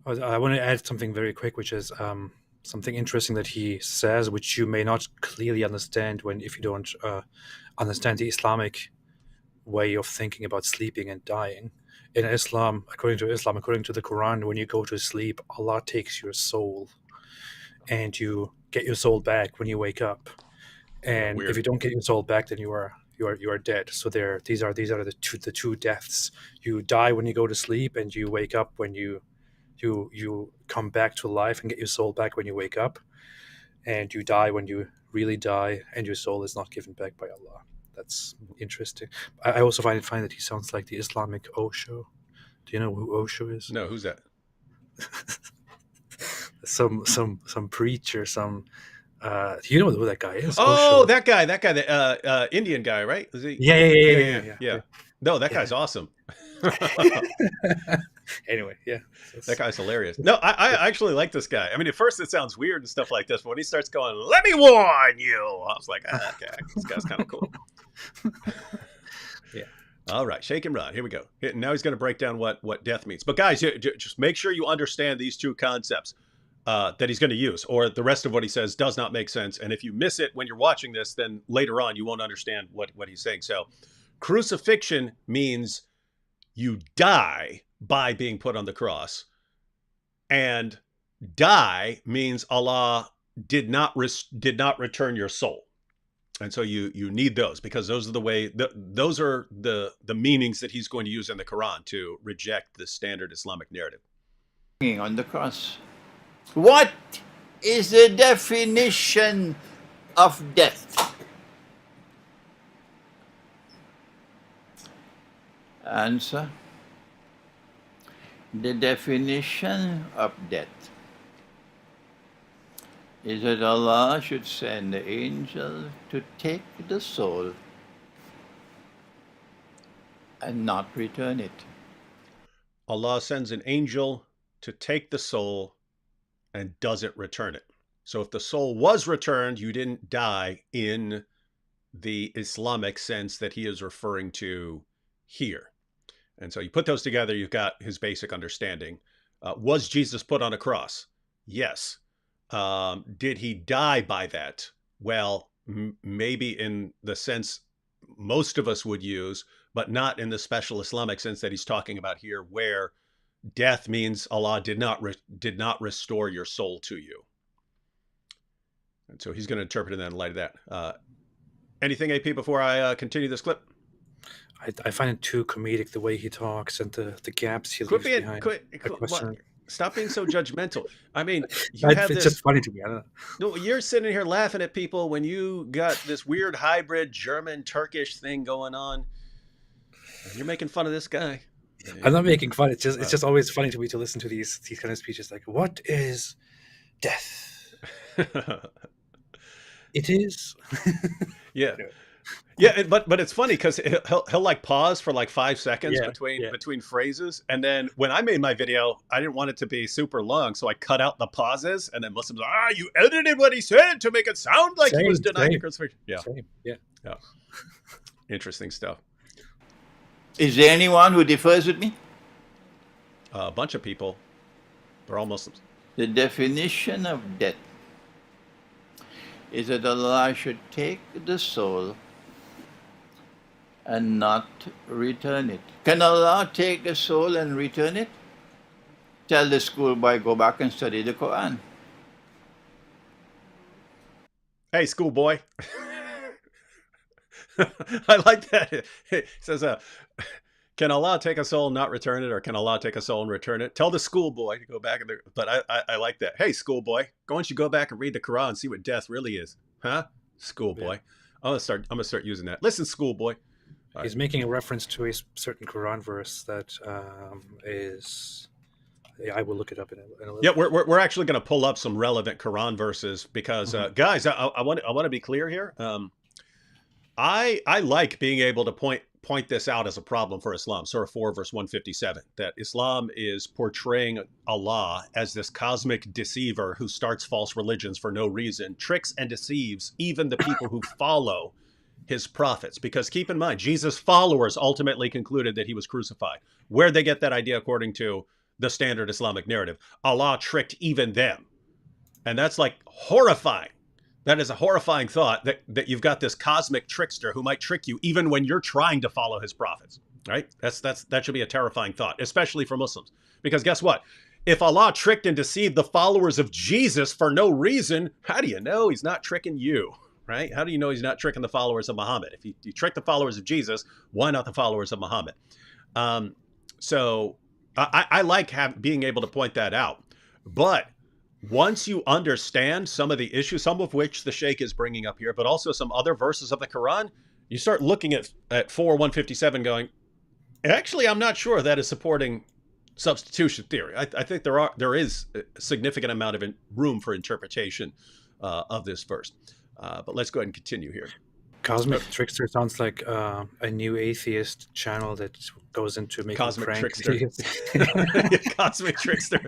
S2: I want to add something very quick, which is something interesting that he says, which you may not clearly understand if you don't understand the Islamic way of thinking about sleeping and dying. In Islam, according to the Quran, when you go to sleep, Allah takes your soul, and you get your soul back when you wake up. And if you don't get your soul back, then you are dead. So these are the two deaths. You die when you go to sleep, and you wake up when you come back to life and get your soul back when you wake up, and you die when you really die, and your soul is not given back by Allah. That's interesting. I also find that he sounds like the Islamic Osho. Do you know who Osho is?
S1: No, who's that?
S2: some preacher, do you know who that guy is?
S1: Oh,
S2: Osho.
S1: that guy, the Indian guy, right? Is he?
S2: Yeah.
S1: No, that guy's awesome.
S2: Anyway, yeah.
S1: That guy's hilarious. No, I actually like this guy. I mean, at first it sounds weird and stuff like this, but when he starts going, "Let me warn you," I was like, okay, this guy's kind of cool.
S2: Yeah.
S1: All right, shake and rod. Here we go. Now he's going to break down what death means. But guys, just make sure you understand these two concepts. that he's going to use, or the rest of what he says does not make sense. And if you miss it when you're watching this, then later on you won't understand what he's saying. So crucifixion means you die by being put on the cross, and die means Allah did not return your soul. And so you need those, because those are the meanings that he's going to use in the Quran to reject the standard Islamic narrative.
S3: On the cross. What is the definition of death? Answer. The definition of death is that Allah should send the angel to take the soul and not return it.
S1: Allah sends an angel to take the soul and doesn't return it. So if the soul was returned, you didn't die in the Islamic sense that he is referring to here. And so you put those together, you've got his basic understanding. Was Jesus put on a cross? Yes. Did he die by that? Well, maybe in the sense most of us would use, but not in the special Islamic sense that he's talking about here, where death means Allah did not restore your soul to you. And so he's going to interpret it in light of that. Anything, AP, before I continue this clip?
S2: I find it too comedic the way he talks and the gaps he leaves behind.
S1: Stop being so judgmental. I mean,
S2: it's just funny to me. I don't know.
S1: No, you're sitting here laughing at people when you got this weird hybrid German-Turkish thing going on. You're making fun of this guy.
S2: I'm not making fun. It's just always funny to me to listen to these kind of speeches. Like, what is death? It is.
S1: Yeah. Yeah, but it's funny because he'll like pause for like 5 seconds between phrases, and then when I made my video, I didn't want it to be super long, so I cut out the pauses, and then Muslims are, you edited what he said to make it sound like he was denying crucifixion. Yeah,
S2: yeah.
S1: Interesting stuff.
S3: Is there anyone who differs with me?
S1: A bunch of people. They're all Muslims.
S3: The definition of death is that Allah should take the soul and not return it. Can Allah take the soul and return it? Tell the schoolboy, go back and study the Quran.
S1: Hey, schoolboy. I like that. It says, can Allah take a soul and not return it, or can Allah take a soul and return it? Tell the schoolboy to go back. But I like that. Hey, schoolboy, why don't you go back and read the Quran and see what death really is? Huh? Schoolboy. Yeah. I'm gonna start using that. Listen, schoolboy.
S2: He's making a reference to a certain Quran verse that is. Yeah, I will look it up in a little.
S1: Yeah, we're actually going to pull up some relevant Quran verses because, guys, I want to be clear here. I like being able to point this out as a problem for Islam. Surah 4, verse 157, that Islam is portraying Allah as this cosmic deceiver who starts false religions for no reason, tricks and deceives even the people who follow his prophets. Because keep in mind, Jesus' followers ultimately concluded that he was crucified. Where'd they get that idea according to the standard Islamic narrative? Allah tricked even them. And that's like horrifying. That is a horrifying thought that you've got this cosmic trickster who might trick you even when you're trying to follow his prophets, right? That should be a terrifying thought, especially for Muslims. Because guess what? If Allah tricked and deceived the followers of Jesus for no reason, how do you know he's not tricking you, right? How do you know he's not tricking the followers of Muhammad? If he tricked the followers of Jesus, why not the followers of Muhammad? So I like being able to point that out. But once you understand some of the issues, some of which the Sheikh is bringing up here, but also some other verses of the Quran, you start looking at 4:157 going, actually, I'm not sure that is supporting substitution theory. I think there is a significant amount of room for interpretation of this verse. But let's go ahead and continue here.
S2: Cosmic Trickster sounds like a new atheist channel that goes into making
S1: Cosmic
S2: prank
S1: Trickster.
S2: videos.
S1: Cosmic Trickster.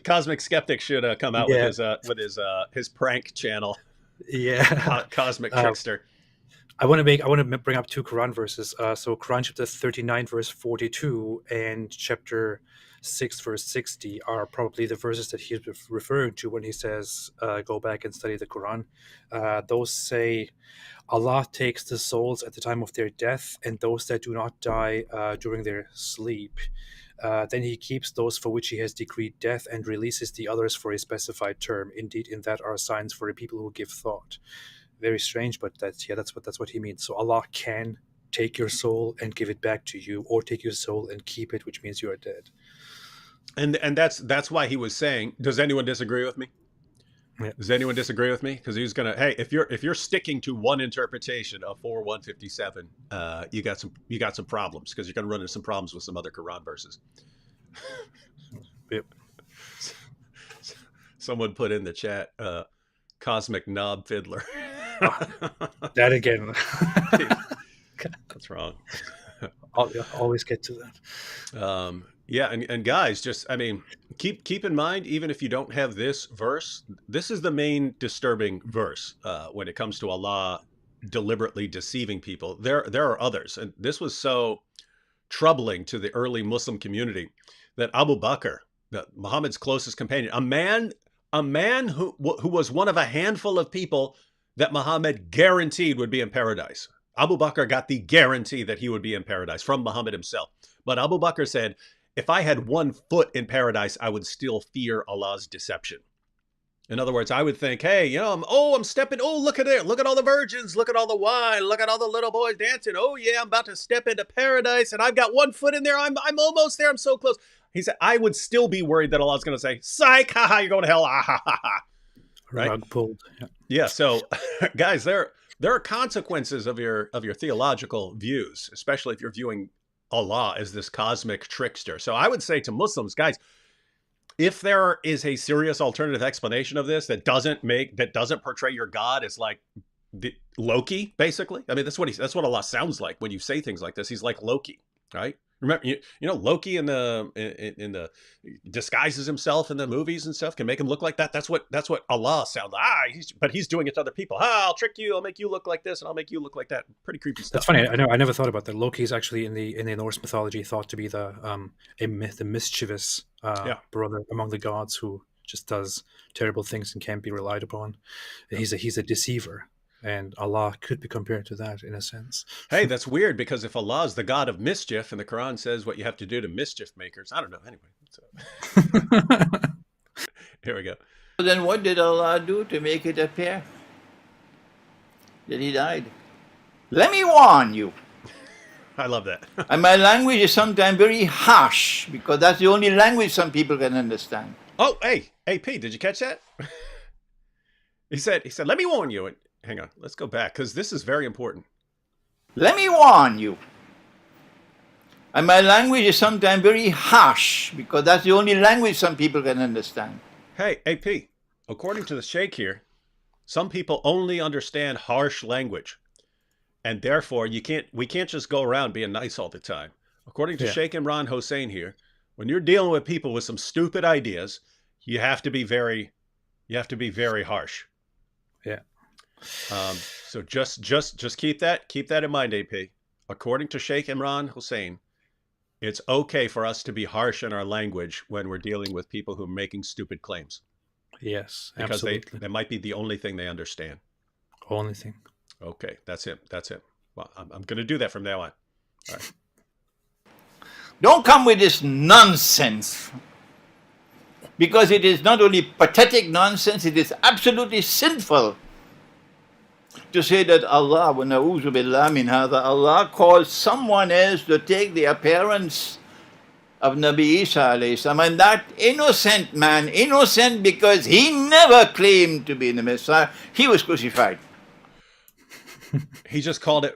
S1: Cosmic Skeptic should come out with his prank channel.
S2: Yeah.
S1: Cosmic Trickster.
S2: I want to bring up two Quran verses. So Quran chapter 39 verse 42 and chapter 6 verse 60 are probably the verses that he's referring to when he says, go back and study the Quran. Those say, Allah takes the souls at the time of their death, and those that do not die during their sleep. Then he keeps those for which he has decreed death and releases the others for a specified term. Indeed, in that are signs for the people who give thought. Very strange, but that's what he means. So Allah can take your soul and give it back to you, or take your soul and keep it, which means you are dead.
S1: And that's why he was saying, does anyone disagree with me? Yeah. Does anyone disagree with me? Because he was gonna, hey, if you're sticking to one interpretation of 4:157, you got some problems, because you're gonna run into some problems with some other Quran verses.
S2: Yep.
S1: Someone put in the chat, cosmic knob fiddler.
S2: That again.
S1: That's wrong.
S2: I'll always get to that.
S1: Yeah, and guys, just, I mean, keep in mind, even if you don't have this verse, this is the main disturbing verse when it comes to Allah deliberately deceiving people. There are others, and this was so troubling to the early Muslim community that Abu Bakr, Muhammad's closest companion, a man who was one of a handful of people that Muhammad guaranteed would be in paradise. Abu Bakr got the guarantee that he would be in paradise from Muhammad himself. But Abu Bakr said, if I had 1 foot in paradise, I would still fear Allah's deception. In other words, I would think, hey, I'm stepping, look at it. Look at all the virgins. Look at all the wine. Look at all the little boys dancing. Oh, yeah, I'm about to step into paradise, and I've got 1 foot in there. I'm almost there. I'm so close. He said, I would still be worried that Allah's going to say, psych, haha, you're going to hell, ah, ha, ha, ha. Right?
S2: Rug pulled.
S1: Yeah, so, guys, there are consequences of your theological views, especially if you're viewing Allah as this cosmic trickster. So I would say to Muslims, guys, if there is a serious alternative explanation of this that doesn't portray your God as like Loki, basically. I mean, that's what Allah sounds like when you say things like this. He's like Loki, right? Remember, Loki in the disguises himself in the movies and stuff, can make him look like that. That's what Allah sounds like. But he's doing it to other people. I'll trick you. I'll make you look like this, and I'll make you look like that. Pretty creepy stuff.
S2: That's funny. I never thought about that. Loki is actually in the Norse mythology thought to be the mischievous brother among the gods who just does terrible things and can't be relied upon. He's a deceiver. And Allah could be compared to that in a sense.
S1: Hey, that's weird, because if Allah is the God of mischief and the Quran says what you have to do to mischief makers, I don't know. Anyway, so. Here we go.
S3: Then what did Allah do to make it appear that he died? Let me warn you.
S1: I love that.
S3: And my language is sometimes very harsh, because that's the only language some people can understand.
S1: Oh, hey, P, did you catch that? He said, let me warn you. And hang on, let's go back, because this is very important.
S3: Let me warn you. And my language is sometimes very harsh, because that's the only language some people can understand.
S1: Hey, AP, according to the Sheikh here, some people only understand harsh language. And therefore, we can't just go around being nice all the time. According to Sheikh Imran Hossein here, when you're dealing with people with some stupid ideas, you have to be very harsh.
S2: Yeah.
S1: So just keep that in mind, AP. According to Sheikh Imran Hussein, it's okay for us to be harsh in our language when we're dealing with people who are making stupid claims.
S2: Yes,
S1: because
S2: absolutely.
S1: they might be the only thing they understand.
S2: Only thing.
S1: Okay, that's him. Well, I'm going to do that from now on. All right.
S3: Don't come with this nonsense, because it is not only pathetic nonsense, it is absolutely sinful to say that Allah, wa na'udhu billah min hadha, Allah calls someone else to take the appearance of Nabi Isa alayhi salam, and that innocent man, innocent because he never claimed to be the Messiah, he was crucified.
S1: He just called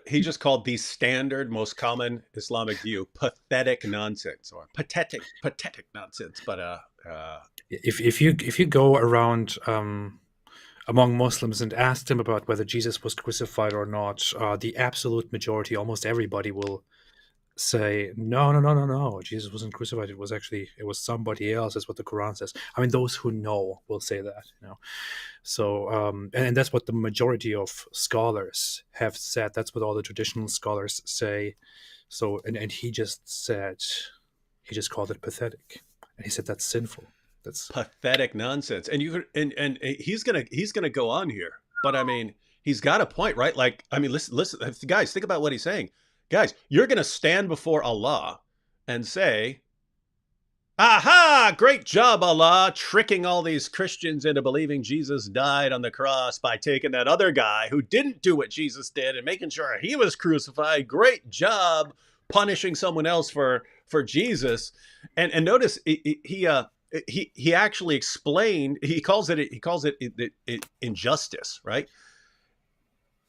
S1: the standard, most common Islamic view pathetic nonsense, or pathetic nonsense. But
S2: if you go around among Muslims and ask them about whether Jesus was crucified or not, the absolute majority, almost everybody, will say no, Jesus wasn't crucified. It was somebody else. That's what the Quran says. I mean, those who know will say that, So and that's what the majority of scholars have said. That's what all the traditional scholars say. So and he just called it pathetic. And he said that's sinful. That's
S1: pathetic nonsense. And you could, and he's gonna go on here, but I mean, he's got a point, right? Like, I mean, listen, guys, think about what he's saying. Guys, you're gonna stand before Allah and say, aha, great job, Allah, tricking all these Christians into believing Jesus died on the cross by taking that other guy who didn't do what Jesus did and making sure he was crucified. Great job punishing someone else for Jesus. And notice he actually explained, he calls it injustice, right?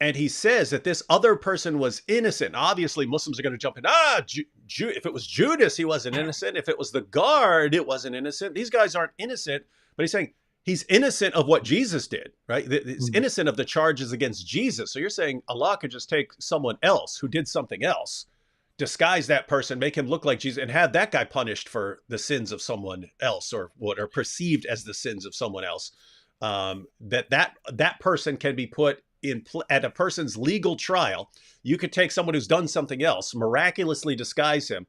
S1: And he says that this other person was innocent. Obviously, Muslims are going to jump in. If it was Judas, he wasn't innocent. If it was the guard, it wasn't innocent. These guys aren't innocent. But he's saying he's innocent of what Jesus did, right? He's innocent of the charges against Jesus. So you're saying Allah could just take someone else who did something else, disguise that person, make him look like Jesus, and have that guy punished for the sins of someone else, or what are perceived as the sins of someone else. That person can be put at a person's legal trial. You could take someone who's done something else, miraculously disguise him,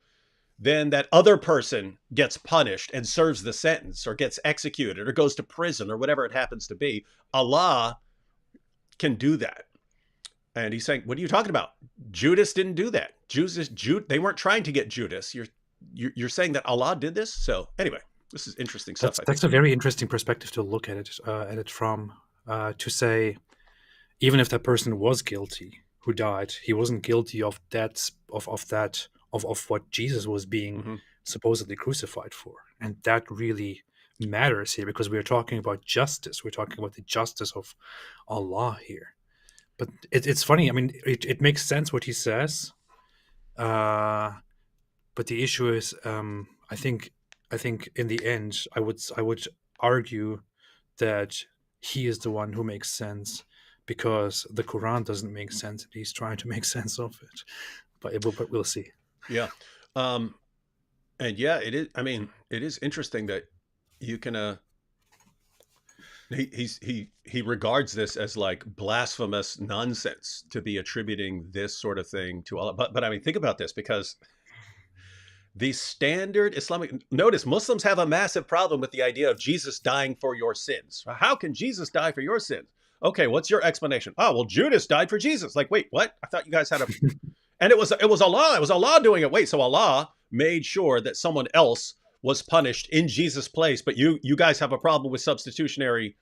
S1: then that other person gets punished and serves the sentence, or gets executed, or goes to prison, or whatever it happens to be. Allah can do that. And he's saying, what are you talking about? Judas didn't do that. They weren't trying to get Judas. You're saying that Allah did this? So anyway, this is interesting stuff.
S2: That's a very interesting perspective to look at it from. To say, even if that person was guilty, who died, he wasn't guilty of what Jesus was being supposedly crucified for, and that really matters here, because we are talking about justice. We're talking about the justice of Allah here. But it's funny. I mean, it makes sense what he says, but the issue is, I think in the end, I would argue that he is the one who makes sense, because the Quran doesn't make sense. He's trying to make sense of it, but we'll see.
S1: Yeah, and yeah, it is. I mean, it is interesting that you can. He regards this as like blasphemous nonsense to be attributing this sort of thing to Allah. But I mean, think about this, because the standard Islamic, notice Muslims have a massive problem with the idea of Jesus dying for your sins. How can Jesus die for your sins? Okay, what's your explanation? Oh, well, Judas died for Jesus. Like, wait, what? I thought you guys had a, and it was Allah. It was Allah doing it. Wait, so Allah made sure that someone else was punished in Jesus' place, but you guys have a problem with substitutionary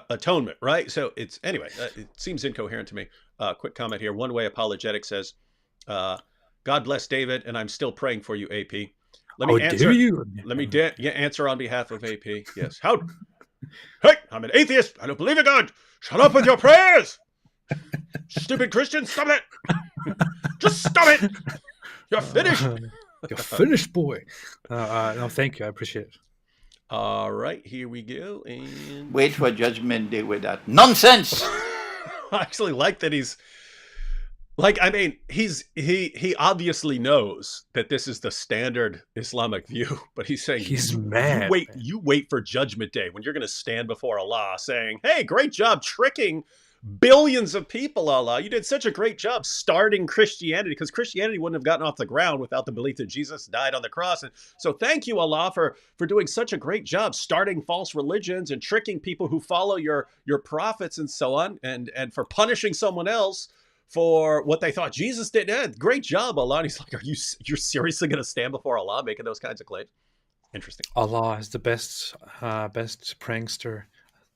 S1: atonement, right? So it's, anyway, it seems incoherent to me. Quick comment here. One Way Apologetic says, God bless David, and I'm still praying for you, AP. Let me answer. Let me answer on behalf of AP. Yes. How? Hey, I'm an atheist. I don't believe in God. Shut up with your prayers. Stupid Christian, stop it. Just stop it. You're finished.
S2: You're finished, boy. No, thank you. I appreciate it.
S1: All right, here we go. And
S3: wait for Judgment Day with that nonsense.
S1: I actually like that he's like, I mean, he obviously knows that this is the standard Islamic view, but he's saying
S2: he's mad.
S1: You wait for Judgment Day when you're going to stand before Allah saying, hey, great job tricking billions of people, Allah. You did such a great job starting Christianity, because Christianity wouldn't have gotten off the ground without the belief that Jesus died on the cross. And so thank you, Allah, for doing such a great job starting false religions and tricking people who follow your prophets and so on, and for punishing someone else for what they thought Jesus did. Yeah, great job, Allah. And he's like, you're seriously going to stand before Allah making those kinds of claims? Interesting.
S2: Allah is the best prankster,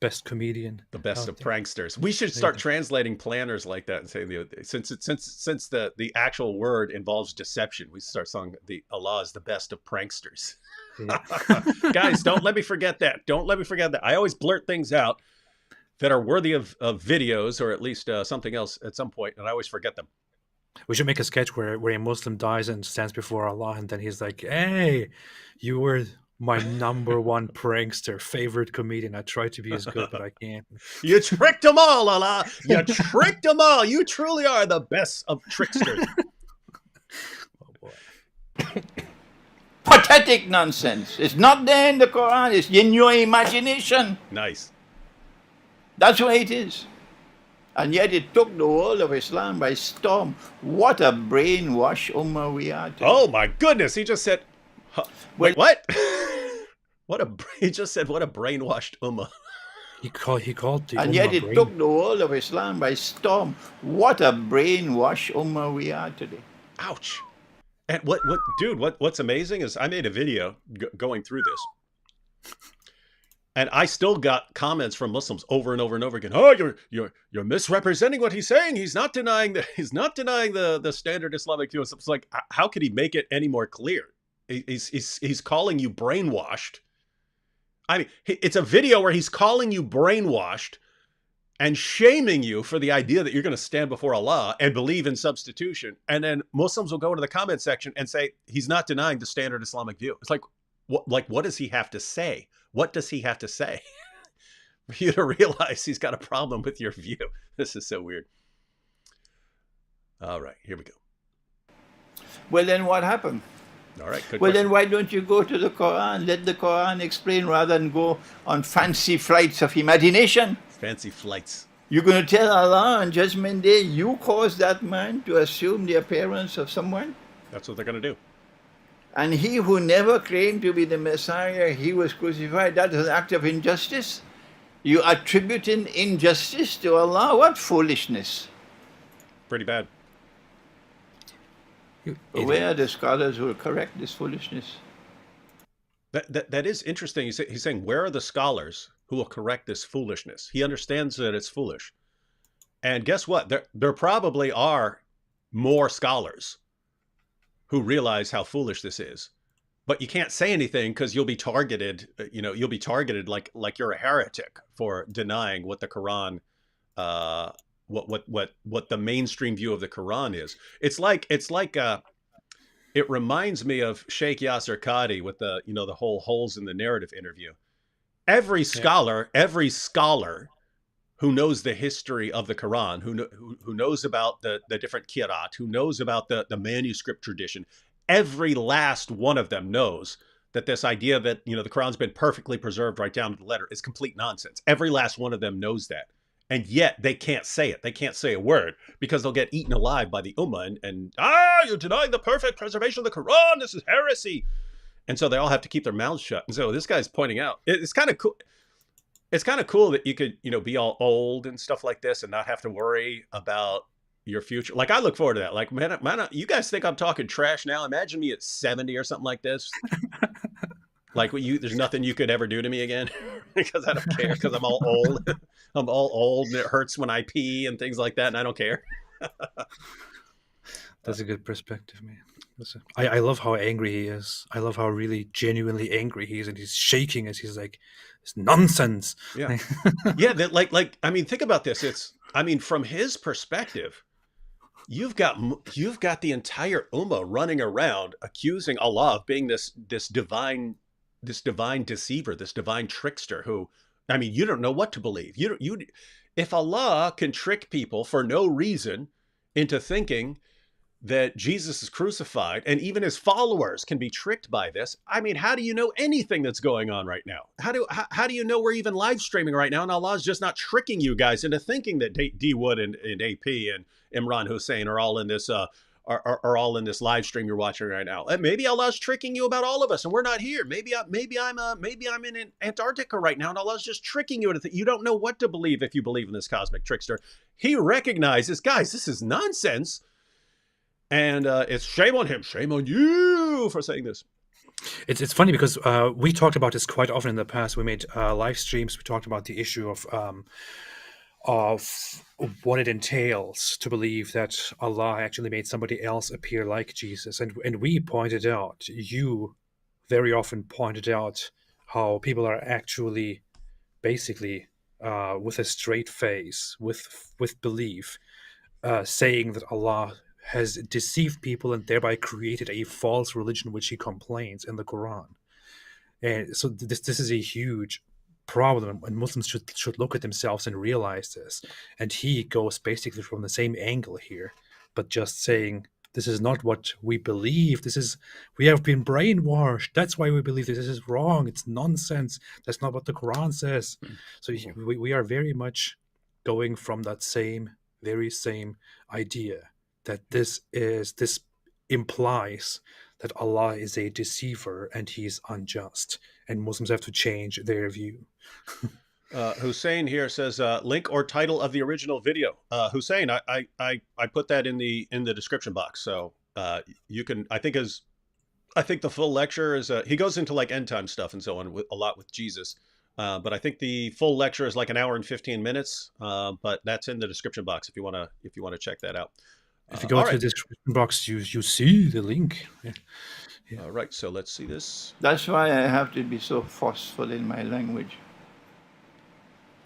S2: best comedian,
S1: the best of pranksters. We should start translating planners like that and say, since the actual word involves deception, we start saying Allah is the best of pranksters. Yeah. Guys, don't let me forget that. Don't let me forget that. I always blurt things out that are worthy of videos, or at least something else at some point, and I always forget them.
S2: We should make a sketch where a Muslim dies and stands before Allah, and then he's like, hey, you were my number one prankster, favorite comedian. I try to be as good, but I can't.
S1: You tricked them all, Allah. You tricked them all. You truly are the best of tricksters.
S2: Oh, boy.
S3: Pathetic nonsense. It's not there in the Quran. It's in your imagination.
S1: Nice.
S3: That's why it is. And yet it took the whole of Islam by storm. What a brainwash ummah we are today.
S1: Oh, my goodness. He just said, Huh.
S3: Well,
S1: Wait, what? He just said what a brainwashed ummah.
S2: He called the
S3: and yet
S2: Ummah
S3: it
S2: brain.
S3: took the whole of Islam by storm. What a brainwash ummah we are today.
S1: Ouch. And dude, what's amazing is I made a video going through this, and I still got comments from Muslims over and over and over again. Oh, you're misrepresenting what he's saying. He's not denying the standard Islamic view. It's like, how could he make it any more clear? He's calling you brainwashed. I mean, it's a video where he's calling you brainwashed and shaming you for the idea that you're going to stand before Allah and believe in substitution. And then Muslims will go into the comment section and say he's not denying the standard Islamic view. It's like, what does he have to say? What does he have to say for you to realize he's got a problem with your view? This is so weird. All right, here we go.
S3: Well, then what happened?
S1: All right, good
S3: Well,
S1: question.
S3: then why don't you go to the Quran? Let the Quran explain rather than go on fancy flights of imagination.
S1: Fancy flights.
S3: You're going to tell Allah on Judgment Day, you caused that man to assume the appearance of someone?
S1: That's what they're going to do.
S3: And he who never claimed to be the Messiah, he was crucified. That is an act of injustice. You attributing injustice to Allah? What foolishness.
S1: Pretty bad.
S3: But where are the scholars who will correct this foolishness?
S1: That is interesting. He's saying, where are the scholars who will correct this foolishness? He understands that it's foolish. And guess what? There probably are more scholars who realize how foolish this is. But you can't say anything because you'll be targeted. You'll be targeted like you're a heretic for denying what the Quran, what the mainstream view of the Quran is. It reminds me of Sheikh Yasser Qadi with the whole holes in the narrative interview. Every scholar who knows the history of the Quran, who knows about the different qira'at, who knows about the manuscript tradition, every last one of them knows that this idea that the Quran's been perfectly preserved right down to the letter is complete nonsense. Every last one of them knows that. And yet they can't say it. They can't say a word because they'll get eaten alive by the Ummah and you're denying the perfect preservation of the Quran. This is heresy. And so they all have to keep their mouths shut. And so this guy's pointing out, it's kind of cool. It's kind of cool that you could, be all old and stuff like this and not have to worry about your future. Like, I look forward to that. Like, man, you guys think I'm talking trash now? Imagine me at 70 or something like this. Like, there's nothing you could ever do to me again because I don't care because I'm all old. I'm all old and it hurts when I pee and things like that. And I don't care.
S2: That's a good perspective, man. I love how angry he is. I love how really genuinely angry he is. And he's shaking as he's like, it's nonsense.
S1: Yeah. Yeah. I mean, think about this. From his perspective, you've got the entire Ummah running around accusing Allah of being this divine deceiver, this divine trickster who, you don't know what to believe. If Allah can trick people for no reason into thinking that Jesus is crucified, and even his followers can be tricked by this, how do you know anything that's going on right now? How do you know we're even live streaming right now and Allah's just not tricking you guys into thinking that D Wood and AP and Imran Hussein are all in this are all in this live stream you're watching right now? Maybe Allah's tricking you about all of us and we're not here. Maybe I'm in Antarctica right now and Allah's just tricking you into you don't know what to believe if you believe in this cosmic trickster. He recognizes, guys, this is nonsense. And it's shame on him, shame on you for saying this.
S2: It's funny because we talked about this quite often in the past. We made live streams. We talked about the issue of what it entails to believe that Allah actually made somebody else appear like Jesus. And we pointed out, you very often pointed out how people are actually basically with a straight face, with belief, saying that Allah has deceived people and thereby created a false religion, which he complains in the Quran. And so this is a huge problem, and Muslims should look at themselves and realize this. And he goes basically from the same angle here, but just saying, this is not what we believe. We have been brainwashed. That's why we believe this is wrong. It's nonsense. That's not what the Quran says. So we are very much going from that very same idea that this implies that Allah is a deceiver and he is unjust, and Muslims have to change their view.
S1: Hussein here says link or title of the original video. Hussein, I put that in the description box, so you can. I think the full lecture is he goes into like end time stuff and so on with a lot with Jesus, but I think the full lecture is like an hour and 15 minutes. But that's in the description box if you wanna check that out.
S2: If you go to the description box, you see the link.
S1: Yeah. All right, so let's see this.
S3: That's why I have to be so forceful in my language.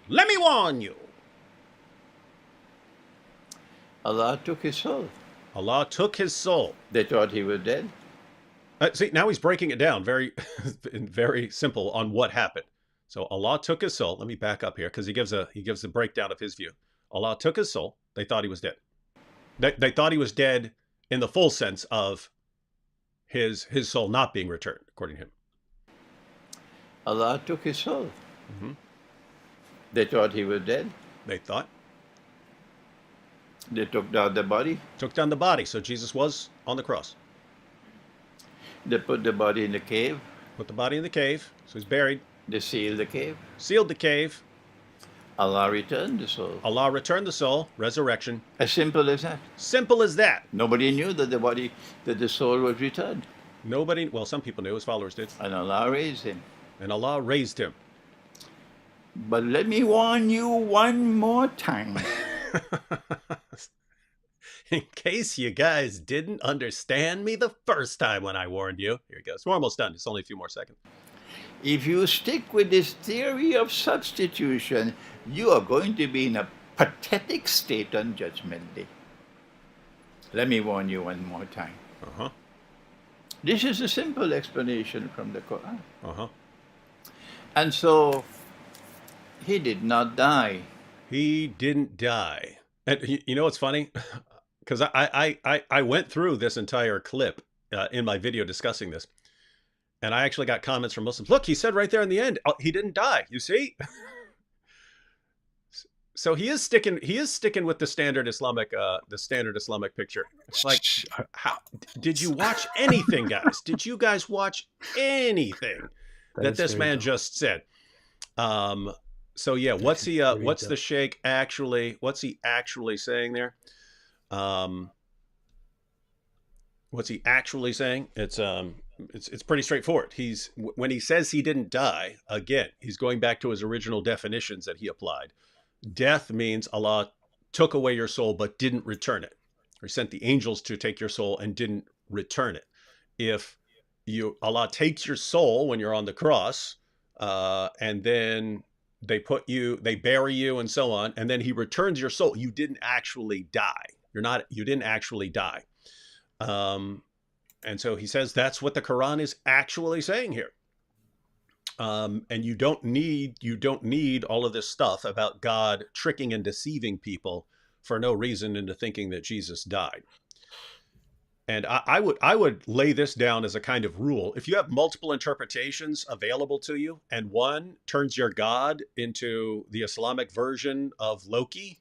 S1: Let me warn you.
S3: Allah took his soul.
S1: Allah took his soul.
S3: They thought he was dead.
S1: See, now he's breaking it down very, very simple on what happened. So Allah took his soul. Let me back up here because he gives a breakdown of his view. Allah took his soul. They thought he was dead. They thought he was dead in the full sense of his soul not being returned, according to him.
S3: Allah took his soul.
S1: Mm-hmm.
S3: They thought he was dead.
S1: They thought.
S3: They took down the body.
S1: Took down the body. So Jesus was on the cross.
S3: They put the body in the cave.
S1: Put the body in the cave. So he's buried.
S3: They sealed the cave.
S1: Sealed the cave.
S3: Allah returned the soul.
S1: Allah returned the soul. Resurrection.
S3: As simple as that.
S1: Simple as that.
S3: Nobody knew that the soul was returned.
S1: Nobody, well, some people knew, his followers did.
S3: And Allah raised him.
S1: And Allah raised him.
S3: But let me warn you one more time.
S1: In case you guys didn't understand me the first time when I warned you. Here it goes. We're almost done. It's only a few more seconds.
S3: If you stick with this theory of substitution, you are going to be in a pathetic state on Judgment Day. Let me warn you one more time.
S1: Uh-huh.
S3: This is a simple explanation from the Quran.
S1: Uh-huh.
S3: And so, he did not die.
S1: He didn't die. And you know what's funny? Because I went through this entire clip in my video discussing this. And I actually got comments from Muslims. Look, he said right there in the end, he didn't die. You see? So he is sticking with the standard Islamic picture. It's like, how, did you watch anything, guys? Did you guys watch anything that this man just said? So yeah, what's the sheikh actually? What's he actually saying there? What's he actually saying? It's pretty straightforward. When he says he didn't die, again, he's going back to his original definitions that he applied. Death means Allah took away your soul but didn't return it. Or sent the angels to take your soul and didn't return it. If Allah takes your soul when you're on the cross, and then they bury you and so on, and then he returns your soul, you didn't actually die. You didn't actually die. And so he says that's what the Quran is actually saying here. And you don't need all of this stuff about God tricking and deceiving people for no reason into thinking that Jesus died. And I would lay this down as a kind of rule. If you have multiple interpretations available to you, and one turns your God into the Islamic version of Loki,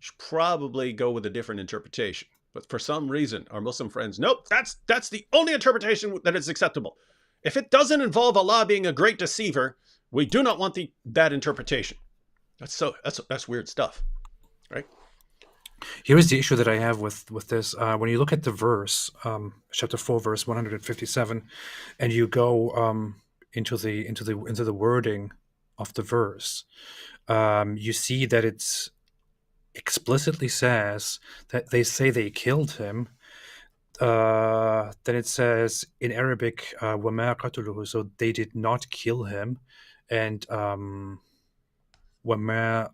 S1: you should probably go with a different interpretation. But for some reason, our Muslim friends, nope, that's the only interpretation that is acceptable. If it doesn't involve Allah being a great deceiver, we do not want that interpretation. That's weird stuff, right?
S2: Here is the issue that I have with this. When you look at the verse, chapter 4, verse 157, and you go into the wording of the verse, you see that it's explicitly says that they say they killed him. Then it says in Arabic, وَمَا قَتُلُهُ, so they did not kill him, and وَمَا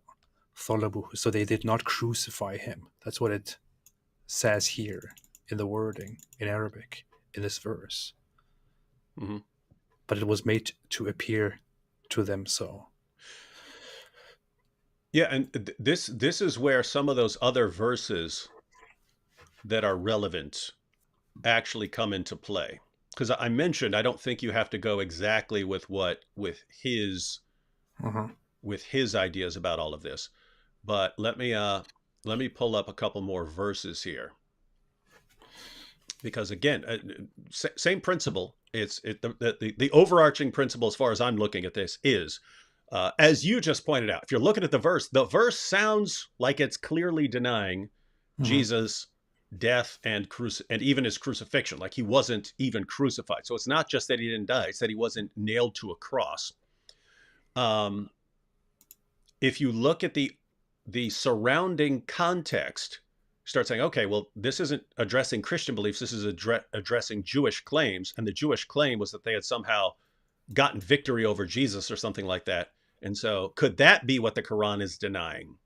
S2: ثَلَبُهُ, so they did not crucify him. That's what it says here in the wording in Arabic in this verse.
S1: Mm-hmm.
S2: But it was made to appear to them so.
S1: Yeah, and this is where some of those other verses that are relevant actually come into play. Because I mentioned I don't think you have to go exactly with his ideas about all of this. But let me pull up a couple more verses here. Because again, same principle. The overarching principle, as far as I'm looking at this, is as you just pointed out. If you're looking at the verse sounds like it's clearly denying Jesus' death and even his crucifixion, like he wasn't even crucified. So it's not just that he didn't die; it's that he wasn't nailed to a cross. If you look at the surrounding context, start saying, okay, well, this isn't addressing Christian beliefs. This is addressing Jewish claims. And the Jewish claim was that they had somehow gotten victory over Jesus or something like that. And so could that be what the Quran is denying?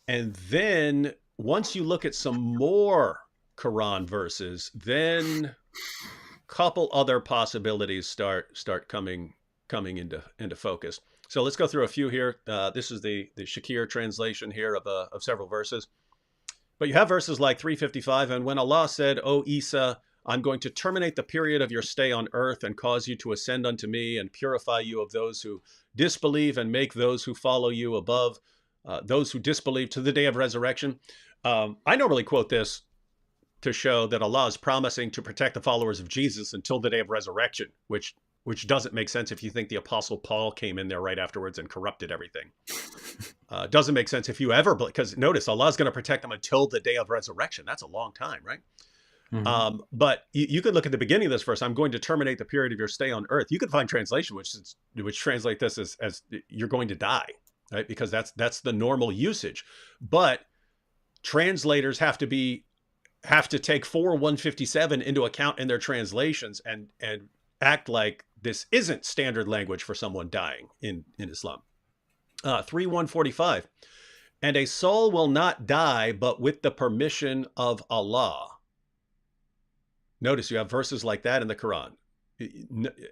S1: And then once you look at some more Quran verses, then a couple other possibilities start coming into focus. So let's go through a few here. This is the Shakir translation here of several verses. But you have verses like 355, and when Allah said, O Isa, I'm going to terminate the period of your stay on earth and cause you to ascend unto me and purify you of those who disbelieve and make those who follow you above those who disbelieve to the day of resurrection. I normally quote this to show that Allah is promising to protect the followers of Jesus until the day of resurrection, which doesn't make sense if you think the Apostle Paul came in there right afterwards and corrupted everything. Doesn't make sense if you ever, because notice Allah's going to protect them until the day of resurrection. That's a long time, right? But you could look at the beginning of this verse. I'm going to terminate the period of your stay on earth. You could find translation which translate this as you're going to die, right? Because that's the normal usage. But translators have to take 4:157 into account in their translations and act like this isn't standard language for someone dying in Islam. 3:145, and a soul will not die but with the permission of Allah. Notice you have verses like that in the Quran.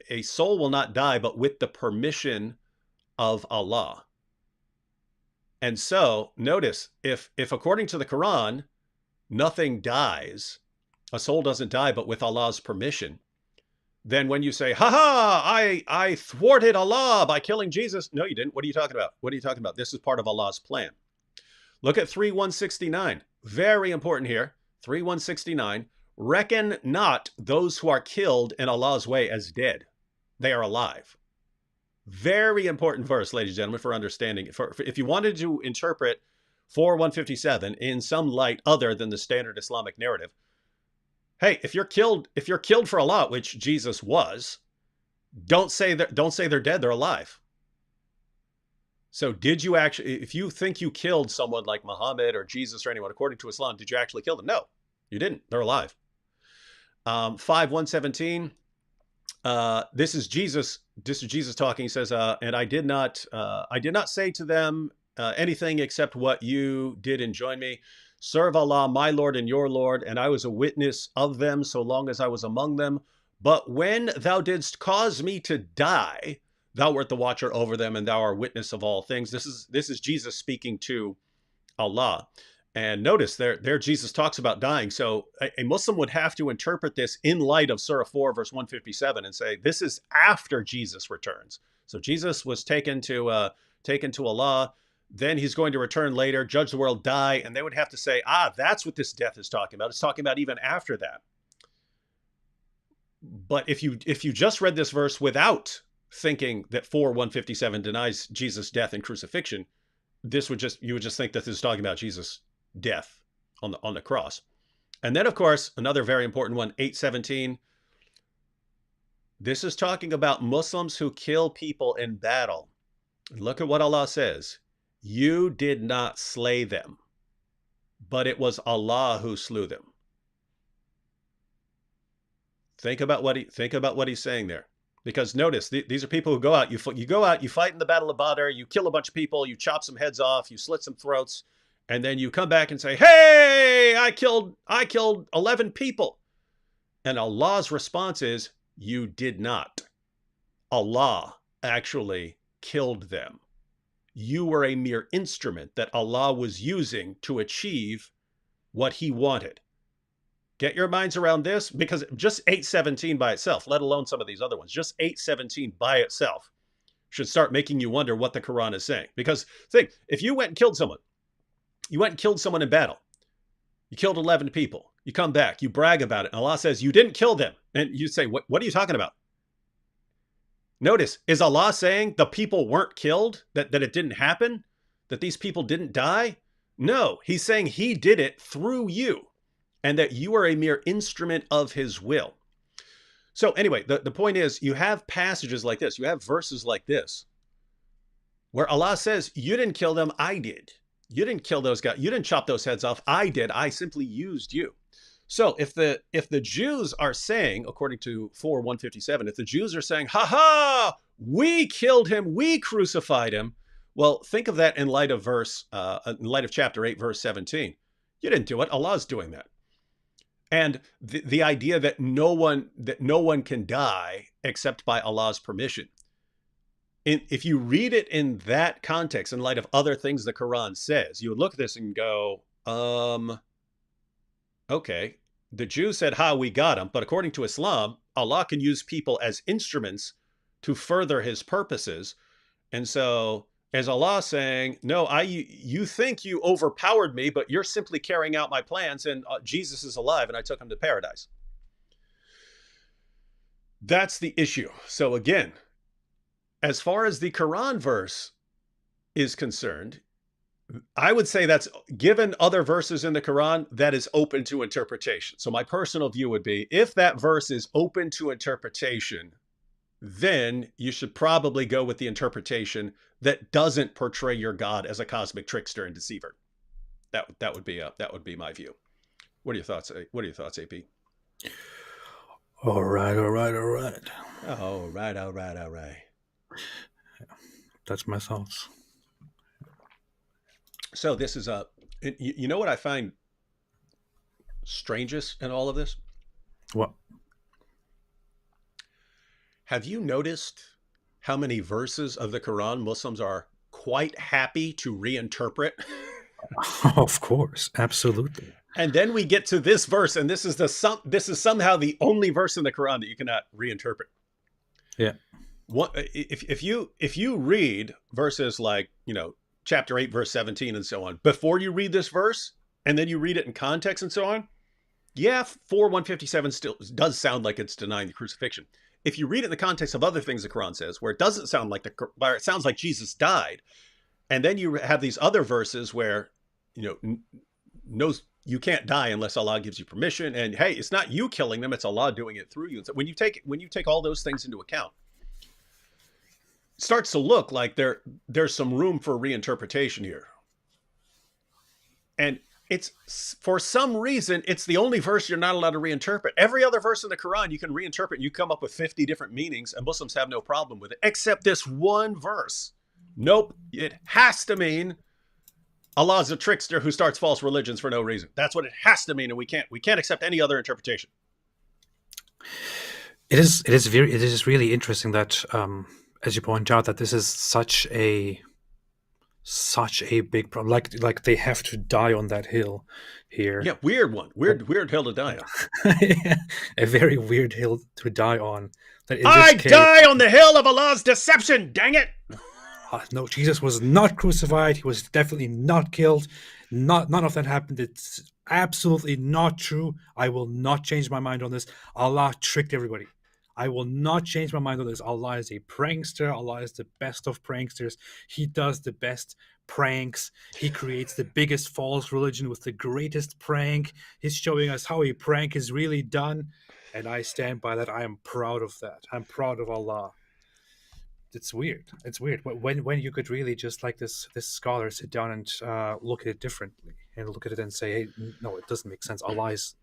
S1: A soul will not die but with the permission of Allah. And so notice if according to the Quran, nothing dies, a soul doesn't die but with Allah's permission, then when you say, I thwarted Allah by killing Jesus. No, you didn't. What are you talking about? What are you talking about? This is part of Allah's plan. Look at 3:169. Very important here. 3:169. Reckon not those who are killed in Allah's way as dead. They are alive. Very important verse, ladies and gentlemen, for understanding. If you wanted to interpret 4:157 in some light other than the standard Islamic narrative, hey, if you're killed for Allah, which Jesus was, don't say they're dead, they're alive. So did you actually, if you think you killed someone like Muhammad or Jesus or anyone according to Islam, did you actually kill them? No, you didn't. They're alive. 5:117. This is Jesus talking. He says, and I did not say to them anything except what you did enjoin me. Serve Allah, my Lord and your Lord, and I was a witness of them so long as I was among them. But when thou didst cause me to die, thou wert the watcher over them, and thou art witness of all things. This is Jesus speaking to Allah. And notice there Jesus talks about dying. So a Muslim would have to interpret this in light of Surah 4, verse 157, and say this is after Jesus returns. So Jesus was taken to Allah. Then he's going to return later, judge the world, die. And they would have to say, that's what this death is talking about. It's talking about even after that. But if you just read this verse without thinking that 4:157 denies Jesus' death and crucifixion, you would just think that this is talking about Jesus' death on the cross. And then, of course, another very important one, 8:17. This is talking about Muslims who kill people in battle. Look at what Allah says. You did not slay them, but it was Allah who slew them. Think about what he's saying there. Because notice, these are people who go out. You go out, you fight in the Battle of Badr, you kill a bunch of people, you chop some heads off, you slit some throats, and then you come back and say, hey, I killed 11 people. And Allah's response is, you did not. Allah actually killed them. You were a mere instrument that Allah was using to achieve what he wanted. Get your minds around this, because just 8:17 by itself, let alone some of these other ones, just 8:17 by itself should start making you wonder what the Quran is saying. Because think, if you went and killed someone in battle, you killed 11 people, You come back, you brag about it, and Allah says, you didn't kill them. And you say, what are you talking about? Notice, is Allah saying the people weren't killed? That it didn't happen? That these people didn't die? No, he's saying he did it through you, and that you are a mere instrument of his will. So anyway, the point is, you have passages like this, you have verses like this, where Allah says, you didn't kill them, I did. You didn't kill those guys, you didn't chop those heads off, I did. I simply used you. So if the Jews are saying, according to 4:157, if the Jews are saying, ha ha, we killed him, we crucified him, well, think of that in light of chapter 8, verse 17. You didn't do it. Allah's doing that. And the idea that no one can die except by Allah's permission. If you read it in that context, in light of other things the Quran says, you would look at this and go, okay, the Jews said, ha, we got him. But according to Islam, Allah can use people as instruments to further his purposes. And so, as Allah saying, no, you think you overpowered me, but you're simply carrying out my plans, and Jesus is alive, and I took him to paradise. That's the issue. So again, as far as the Quran verse is concerned, I would say that's, given other verses in the Quran, that is open to interpretation. So my personal view would be, if that verse is open to interpretation, then you should probably go with the interpretation that doesn't portray your God as a cosmic trickster and deceiver. That would be my view. What are your thoughts? What are your thoughts, AP?
S2: All right.
S1: All right.
S2: That's my thoughts.
S1: So this is you know what I find strangest in all of this?
S2: What?
S1: Have you noticed how many verses of the Quran Muslims are quite happy to reinterpret?
S2: Of course, absolutely.
S1: And then we get to this verse, and this is somehow the only verse in the Quran that you cannot reinterpret.
S2: Yeah.
S1: If you read verses like, chapter 8, verse 17 and so on, before you read this verse, and then you read it in context and so on, yeah, 4:157 still does sound like it's denying the crucifixion. If you read it in the context of other things the Quran says, where it doesn't sound like where it sounds like Jesus died, and then you have these other verses where, no, you can't die unless Allah gives you permission, and hey, it's not you killing them, it's Allah doing it through you. And so when you take all those things into account, it starts to look like there's some room for reinterpretation here. And it's, for some reason, it's the only verse you're not allowed to reinterpret. Every other verse in the Quran you can reinterpret, and you come up with 50 different meanings, and Muslims have no problem with it, except this one verse. Nope, it has to mean Allah's a trickster who starts false religions for no reason. That's what it has to mean, and we can't accept any other interpretation.
S2: It is really interesting that, as you point out, that this is such a big problem. Like they have to die on that hill here.
S1: Yeah, weird hill to die on.
S2: A very weird hill to die on.
S1: Die on the hill of Allah's deception, dang it!
S2: No, Jesus was not crucified. He was definitely not killed. None of that happened. It's absolutely not true. I will not change my mind on this. Allah tricked everybody. I will not change my mind on this. Allah is a prankster. Allah is the best of pranksters. He does the best pranks. He creates the biggest false religion with the greatest prank. He's showing us how a prank is really done. And I stand by that. I am proud of that. I'm proud of Allah. It's weird. It's weird. When you could really just like this scholar sit down and look at it differently and look at it and say, hey, no, it doesn't make sense. Allah is...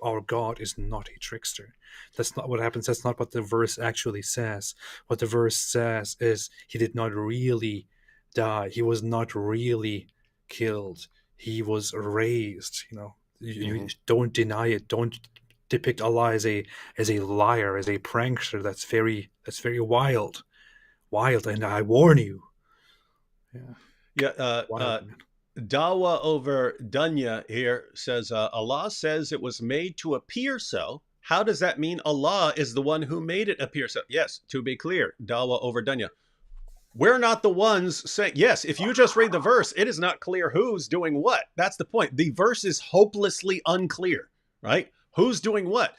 S2: Our God is not a trickster. That's not what happens. That's not what the verse actually says. What the verse says is he did not really die. He was not really killed. He was raised. You don't deny it. Don't depict Allah as a liar, as a prankster. That's very wild, and I warn you.
S1: Dawa over Dunya here says, Allah says it was made to appear so. How does that mean Allah is the one who made it appear so? Yes, to be clear, Dawa over Dunya. We're not the ones saying, yes, if you just read the verse, it is not clear who's doing what. That's the point. The verse is hopelessly unclear, right? Who's doing what?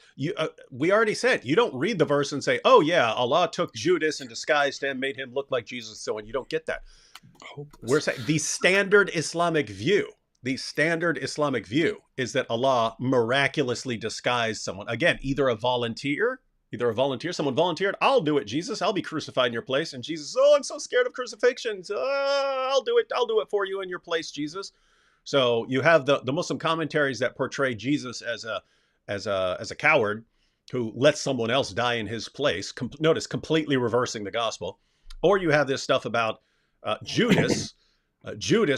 S1: We already said, you don't read the verse and say, oh yeah, Allah took Judas and disguised him, made him look like Jesus, so on. You don't get that.
S2: Hopeless.
S1: We're saying the standard Islamic view is that Allah miraculously disguised someone. Again, either a volunteer, someone volunteered, I'll do it, Jesus, I'll be crucified in your place. And Jesus, oh, I'm so scared of crucifixion. So, I'll do it for you in your place, Jesus. So you have the Muslim commentaries that portray Jesus as a coward who lets someone else die in his place. Notice, completely reversing the gospel. Or you have this stuff about Judas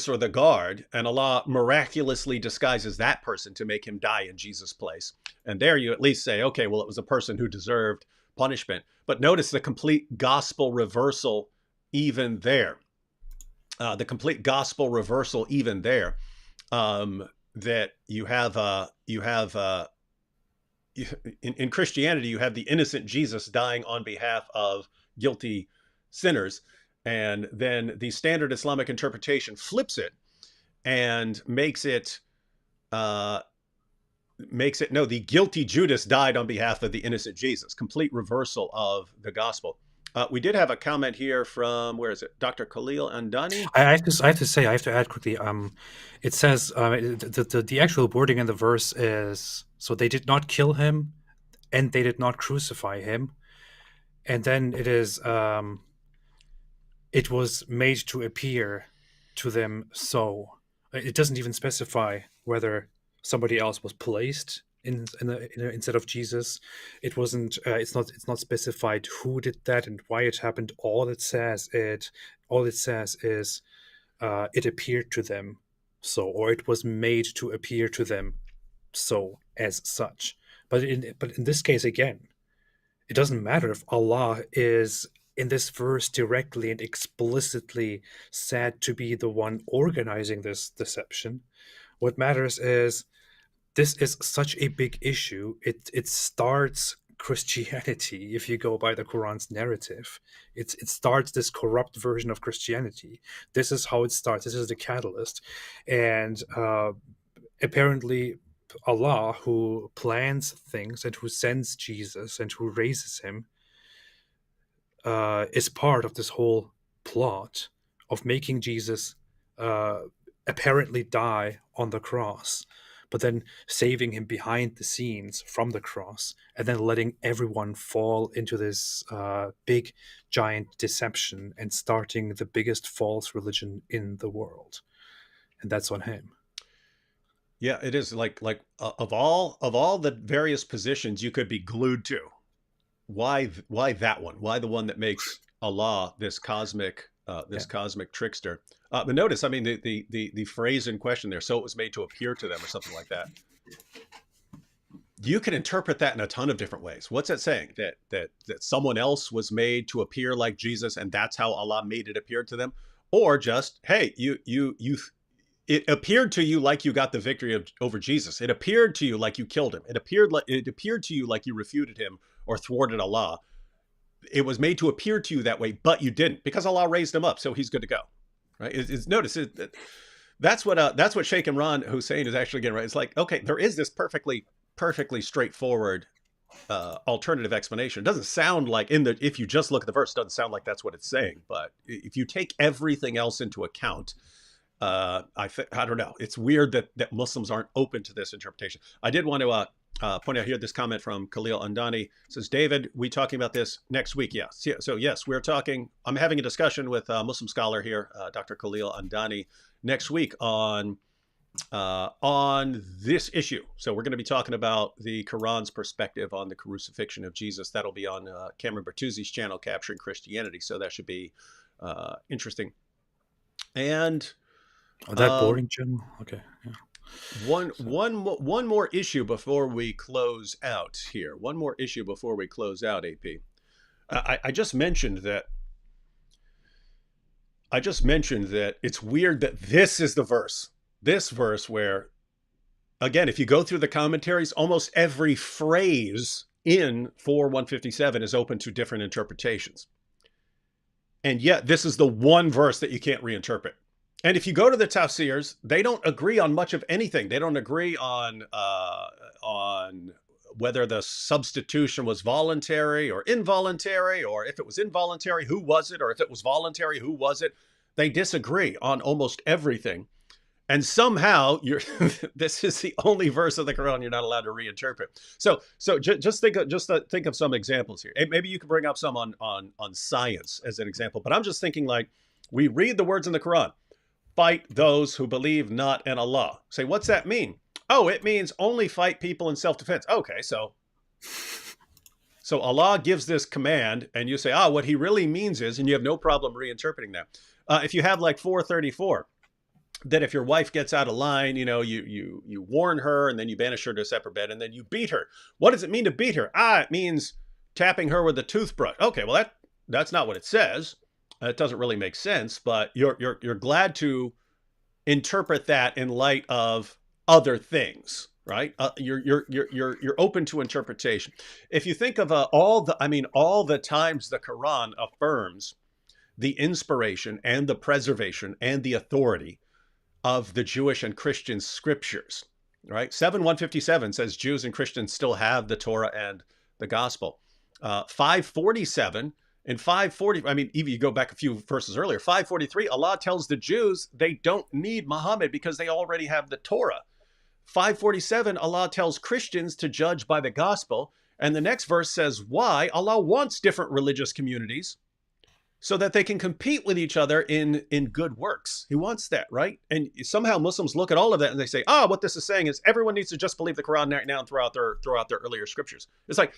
S1: or the guard, and Allah miraculously disguises that person to make him die in Jesus' place. And there you at least say, okay, well, it was a person who deserved punishment. But notice the complete gospel reversal even there. That you have in Christianity, you have the innocent Jesus dying on behalf of guilty sinners. And then the standard Islamic interpretation flips it and makes it no, the guilty Judas died on behalf of the innocent Jesus. Complete reversal of the gospel. We did have a comment here from, where is it? Dr. Khalil Andani.
S2: I have to add quickly. It says the actual wording in the verse is, so they did not kill him, and they did not crucify him, and then it is, it was made to appear to them. So it doesn't even specify whether somebody else was placed instead of Jesus. It wasn't. It's not specified who did that and why it happened. All it says is it appeared to them so, or it was made to appear to them so, as such. But in this case, again, it doesn't matter if Allah is in this verse directly and explicitly said to be the one organizing this deception. What matters is, this is such a big issue. It starts Christianity, if you go by the Quran's narrative. It starts this corrupt version of Christianity. This is how it starts. This is the catalyst. And apparently Allah, who plans things and who sends Jesus and who raises him, is part of this whole plot of making Jesus apparently die on the cross, but then saving him behind the scenes from the cross, and then letting everyone fall into this big, giant deception and starting the biggest false religion in the world. And that's on him.
S1: Yeah, it is like of all the various positions you could be glued to, why that one? Why the one that makes Allah this cosmic cosmic trickster? But notice, I mean, the phrase in question there, so it was made to appear to them, or something like that. You can interpret that in a ton of different ways. What's that saying? That someone else was made to appear like Jesus, and that's how Allah made it appear to them? Or just, hey, it appeared to you like you got the victory over Jesus. It appeared to you like you killed him. It appeared to you like you refuted him or thwarted Allah. It was made to appear to you that way, but you didn't, because Allah raised him up, so he's good to go. Right? Notice that's what Sheikh Imran Hussein is actually getting right. It's like, okay, there is this perfectly straightforward alternative explanation. It doesn't sound like if you just look at the verse, it doesn't sound like that's what it's saying. But if you take everything else into account, I don't know. It's weird that Muslims aren't open to this interpretation. I did want to point out here this comment from Khalil Andani. It says, David, we talking about this next week? Yes. Yeah, so yes, we're talking. I'm having a discussion with a Muslim scholar here, Dr. Khalil Andani, next week on this issue. So we're going to be talking about the Quran's perspective on the crucifixion of Jesus. That'll be on Cameron Bertuzzi's channel, Capturing Christianity. So that should be interesting. And
S2: that boring channel. Okay. Yeah.
S1: One more issue before we close out here. One more issue before we close out, AP. I just mentioned that it's weird that this is the verse. This verse where, again, if you go through the commentaries, almost every phrase in 4:157 is open to different interpretations. And yet this is the one verse that you can't reinterpret. And if you go to the tafsirs, they don't agree on much of anything. They don't agree on whether the substitution was voluntary or involuntary, or if it was involuntary, who was it, or if it was voluntary, who was it. They disagree on almost everything. And somehow this is the only verse of the Quran you're not allowed to reinterpret. So just think of some examples here. Maybe you can bring up some on science as an example. But I'm just thinking, like, we read the words in the Quran: fight those who believe not in Allah. Say, what's that mean? Oh, it means only fight people in self-defense. Okay, so Allah gives this command, and you say, what he really means is, and you have no problem reinterpreting that. If you have like 434, that if your wife gets out of line, you warn her, and then you banish her to a separate bed, and then you beat her. What does it mean to beat her? It means tapping her with a toothbrush. Okay, well that's not what it says. It doesn't really make sense, but you're glad to interpret that in light of other things, right? You're open to interpretation. If you think of all the times the Quran affirms the inspiration and the preservation and the authority of the Jewish and Christian scriptures, right? 7:157 says Jews and Christians still have the Torah and the gospel. 547 and 540, even you go back a few verses earlier, 543, Allah tells the Jews they don't need Muhammad because they already have the Torah. 547, Allah tells Christians to judge by the gospel. And the next verse says why Allah wants different religious communities so that they can compete with each other in good works. He wants that, right? And somehow Muslims look at all of that and they say, what this is saying is everyone needs to just believe the Quran right now and throw out their earlier scriptures. It's like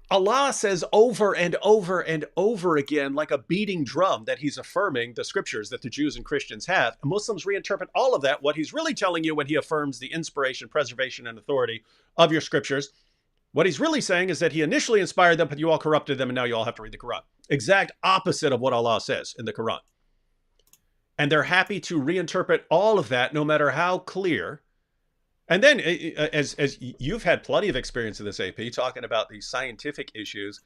S1: Allah says over and over and over again, like a beating drum, that he's affirming the scriptures that the Jews and Christians have. And Muslims reinterpret all of that. What he's really telling you when he affirms the inspiration, preservation, and authority of your scriptures, what he's really saying is that he initially inspired them, but you all corrupted them, and now you all have to read the Quran. Exact opposite of what Allah says in the Quran. And they're happy to reinterpret all of that, no matter how clear. And then, as you've had plenty of experience in this, AP, talking about these scientific issues,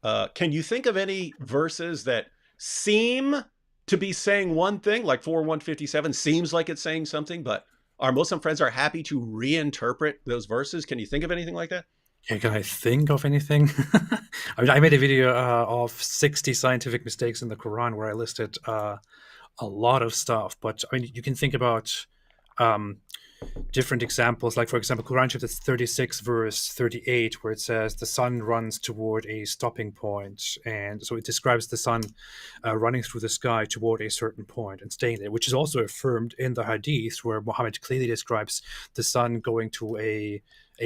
S1: can you think of any verses that seem to be saying one thing, like 4:157 seems like it's saying something, but our Muslim friends are happy to reinterpret those verses? Can you think of anything like that?
S2: Yeah, can I think of anything? I made a video of 60 scientific mistakes in the Quran where I listed a lot of stuff, but you can think about different examples, like for example Quran chapter 36 verse 38, where it says the sun runs toward a stopping point, and so it describes the sun running through the sky toward a certain point and staying there, which is also affirmed in the hadith, where Muhammad clearly describes the sun going to a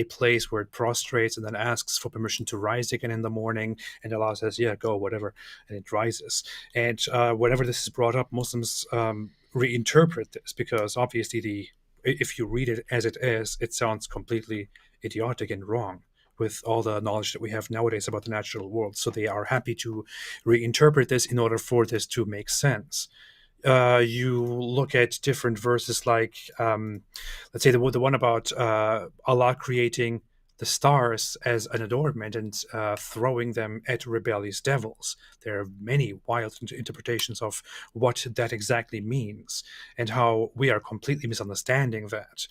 S2: place where it prostrates and then asks for permission to rise again in the morning, and Allah says, yeah, go, whatever, and it rises. And whenever this is brought up, Muslims reinterpret this, because obviously if you read it as it is, it sounds completely idiotic and wrong with all the knowledge that we have nowadays about the natural world. So they are happy to reinterpret this in order for this to make sense. You look at different verses, like let's say the one about Allah creating the stars as an adornment and throwing them at rebellious devils. There are many wild interpretations of what that exactly means and how we are completely misunderstanding that.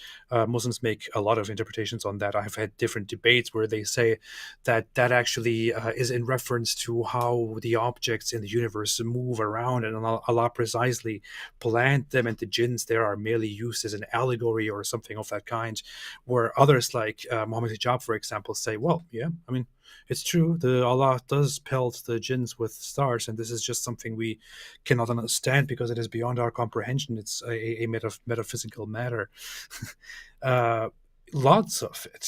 S2: Muslims make a lot of interpretations on that. I've had different debates where they say that actually is in reference to how the objects in the universe move around, and Allah precisely planned them, and the jinns there are merely used as an allegory or something of that kind, where others like Muhammad Hijab, for example, say, well, yeah, it's true, Allah does pelt the jinns with stars, and this is just something we cannot understand because it is beyond our comprehension. It's a metaphysical matter. Lots of it.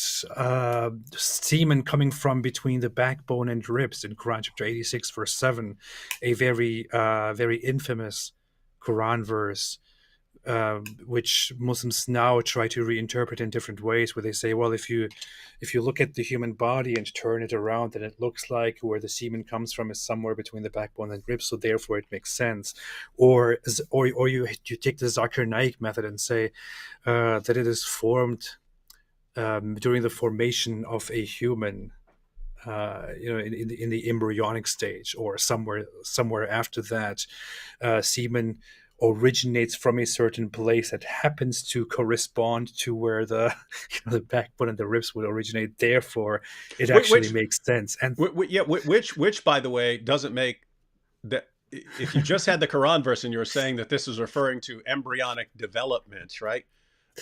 S2: Semen coming from between the backbone and ribs in Quran chapter 86 verse 7, a very infamous Quran verse, which Muslims now try to reinterpret in different ways, where they say, well, if you look at the human body and turn it around, then it looks like where the semen comes from is somewhere between the backbone and ribs, so therefore it makes sense. Or you take the Zakir Naik method and say that it is formed during the formation of a human in the embryonic stage or somewhere after that, semen originates from a certain place that happens to correspond to where the the backbone and the ribs would originate. Therefore, it actually
S1: Which,
S2: makes sense. And
S1: yeah, which, by the way, doesn't make that. If you just had the Quran verse and you were saying that this is referring to embryonic development, right?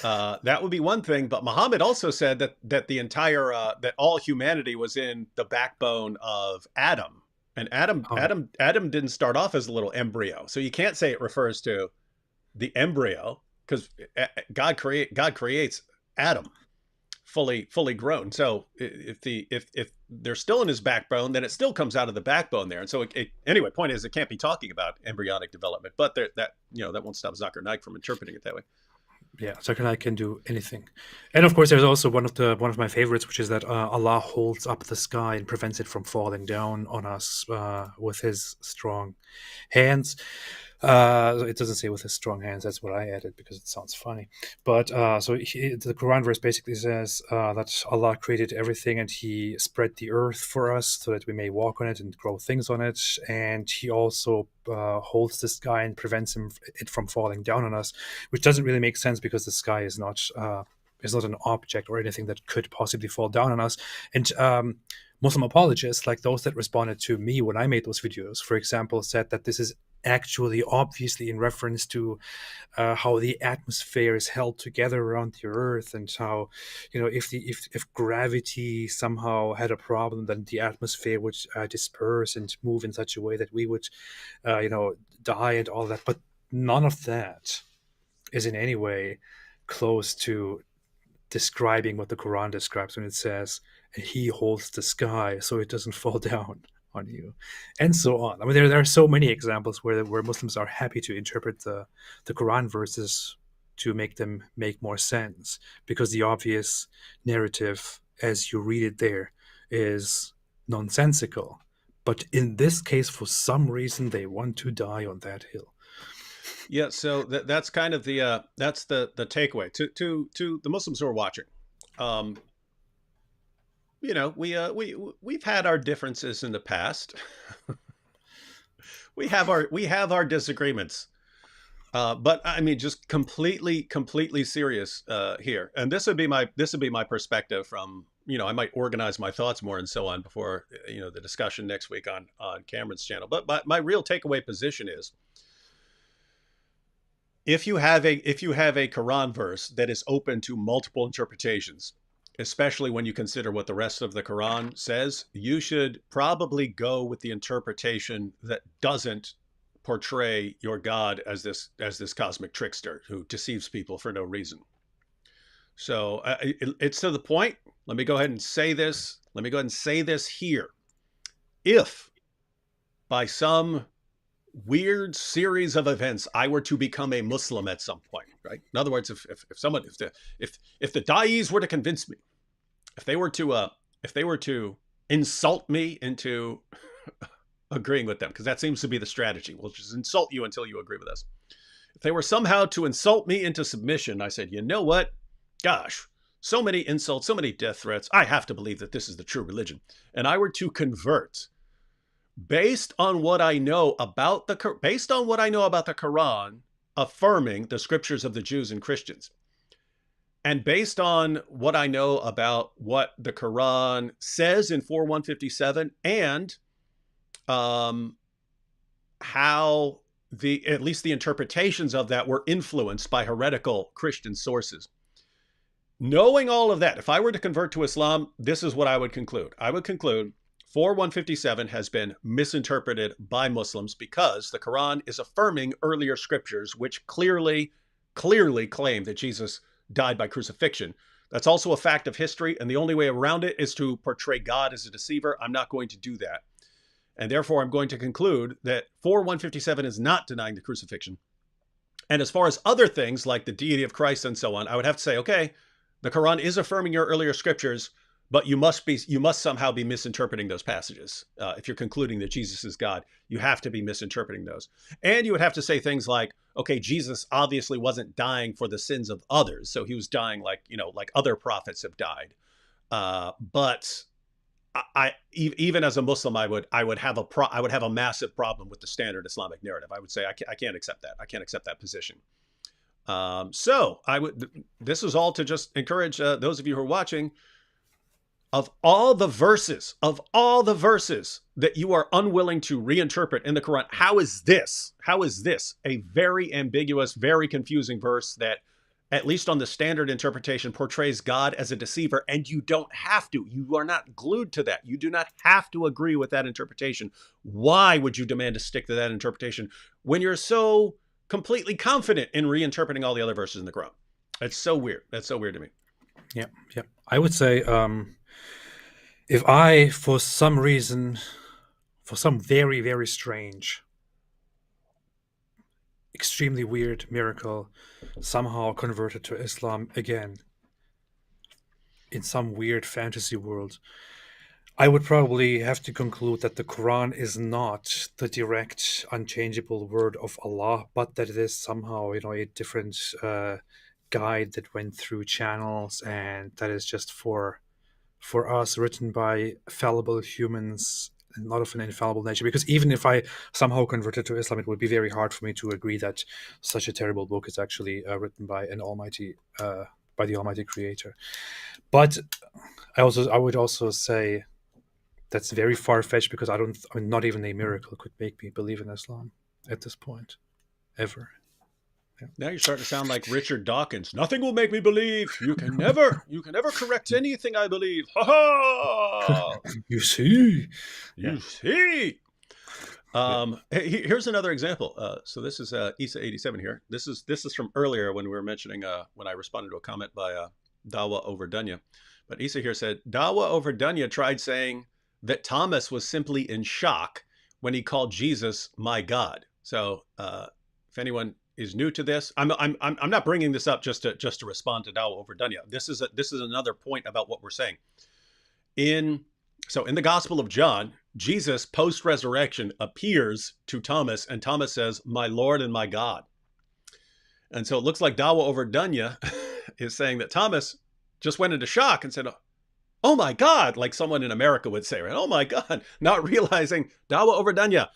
S1: That would be one thing. But Muhammad also said that the entire that all humanity was in the backbone of Adam, and Adam didn't start off as a little embryo, so you can't say it refers to the embryo because God creates Adam fully grown. So if they're still in his backbone, then it still comes out of the backbone there. And so anyway, point is, it can't be talking about embryonic development, but that won't stop Zakir Naik from interpreting it that way.
S2: yeah, Zakir can do anything. And of course, there's also one of my favorites, which is that Allah holds up the sky and prevents it from falling down on us with His strong hands. It doesn't say with His strong hands. That's what I added because it sounds funny. But the Quran verse basically says that Allah created everything and He spread the earth for us so that we may walk on it and grow things on it. And He also holds the sky and prevents it from falling down on us, which doesn't really make sense because the sky is not an object or anything that could possibly fall down on us. And Muslim apologists, like those that responded to me when I made those videos, for example, said that this is actually obviously in reference to how the atmosphere is held together around the earth, and how, if gravity somehow had a problem, then the atmosphere would disperse and move in such a way that we would die and all that. But none of that is in any way close to describing what the Quran describes when it says He holds the sky so it doesn't fall down on you, and so on. I mean, there are so many examples where Muslims are happy to interpret the Quran verses to make them make more sense, because the obvious narrative as you read it there is nonsensical. But in this case, for some reason, they want to die on that hill.
S1: Yeah, so that's kind of the takeaway to the Muslims who are watching. We've had our differences in the past. we have our disagreements. But I mean, just completely serious here. And this would be my perspective from, I might organize my thoughts more and so on before, the discussion next week on Cameron's channel. But my real takeaway position is, if you have a Quran verse that is open to multiple interpretations, especially when you consider what the rest of the Quran says, you should probably go with the interpretation that doesn't portray your God as this cosmic trickster who deceives people for no reason. So it's to the point. Let me go ahead and say this. Let me go ahead and say this here. If by some weird series of events I were to become a Muslim at some point, right? In other words, if the da'is were to convince me, if they were to insult me into agreeing with them, because that seems to be the strategy. We'll just insult you until you agree with us. If they were somehow to insult me into submission, I said, you know what? Gosh, so many insults, so many death threats. I have to believe that this is the true religion. And I were to convert based on what I know about the Quran, affirming the scriptures of the Jews and Christians, and based on what I know about what the Quran says in 4:157, and how at least the interpretations of that were influenced by heretical Christian sources. Knowing all of that, if I were to convert to Islam, this is what I would conclude. I would conclude 4:157 has been misinterpreted by Muslims because the Quran is affirming earlier scriptures which clearly claim that Jesus died by crucifixion. That's also a fact of history, and the only way around it is to portray God as a deceiver. I'm not going to do that. And therefore, I'm going to conclude that 4:157 is not denying the crucifixion. And as far as other things like the deity of Christ and so on, I would have to say, okay, the Quran is affirming your earlier scriptures, but you must somehow be misinterpreting those passages. If you're concluding that Jesus is God, you have to be misinterpreting those. And you would have to say things like, okay, Jesus obviously wasn't dying for the sins of others, so he was dying like other prophets have died. But even as a Muslim, I would have a massive problem with the standard Islamic narrative. I would say I can't accept that. I can't accept that position. So this is all to just encourage those of you who are watching. Of all the verses that you are unwilling to reinterpret in the Quran, how is this a very ambiguous, very confusing verse that, at least on the standard interpretation, portrays God as a deceiver, and you don't have to. You are not glued to that. You do not have to agree with that interpretation. Why would you demand to stick to that interpretation when you're so completely confident in reinterpreting all the other verses in the Quran? It's so weird. That's so weird to me.
S2: Yeah. I would say, if I, for some reason, for some very, very strange, extremely weird miracle, somehow converted to Islam again in some weird fantasy world, I would probably have to conclude that the Quran is not the direct, unchangeable word of Allah, but that it is somehow, a different guide that went through channels, and that is just for us, written by fallible humans, and not of an infallible nature. Because even if I somehow converted to Islam, it would be very hard for me to agree that such a terrible book is actually written by an almighty, by the Almighty Creator. But I would also say that's very far-fetched, because not even a miracle could make me believe in Islam at this point, ever.
S1: Yeah. Now you're starting to sound like Richard Dawkins. Nothing will make me believe. You can never correct anything I believe. Ha ha!
S2: You see.
S1: Here's another example. So this is Isa87 here. This is from earlier when we were mentioning when I responded to a comment by Dawa over Dunya. But Isa here said, Dawa over Dunya tried saying that Thomas was simply in shock when he called Jesus my God. So if anyone is new to this, I'm not bringing this up just to respond to Dawa over Dunya. This is another point about what we're saying. In the Gospel of John, Jesus post-resurrection appears to Thomas, and Thomas says, "My Lord and my God." And so it looks like Dawa over Dunya is saying that Thomas just went into shock and said, "Oh my God," like someone in America would say, right? "Oh my God," not realizing Dawa over Dunya.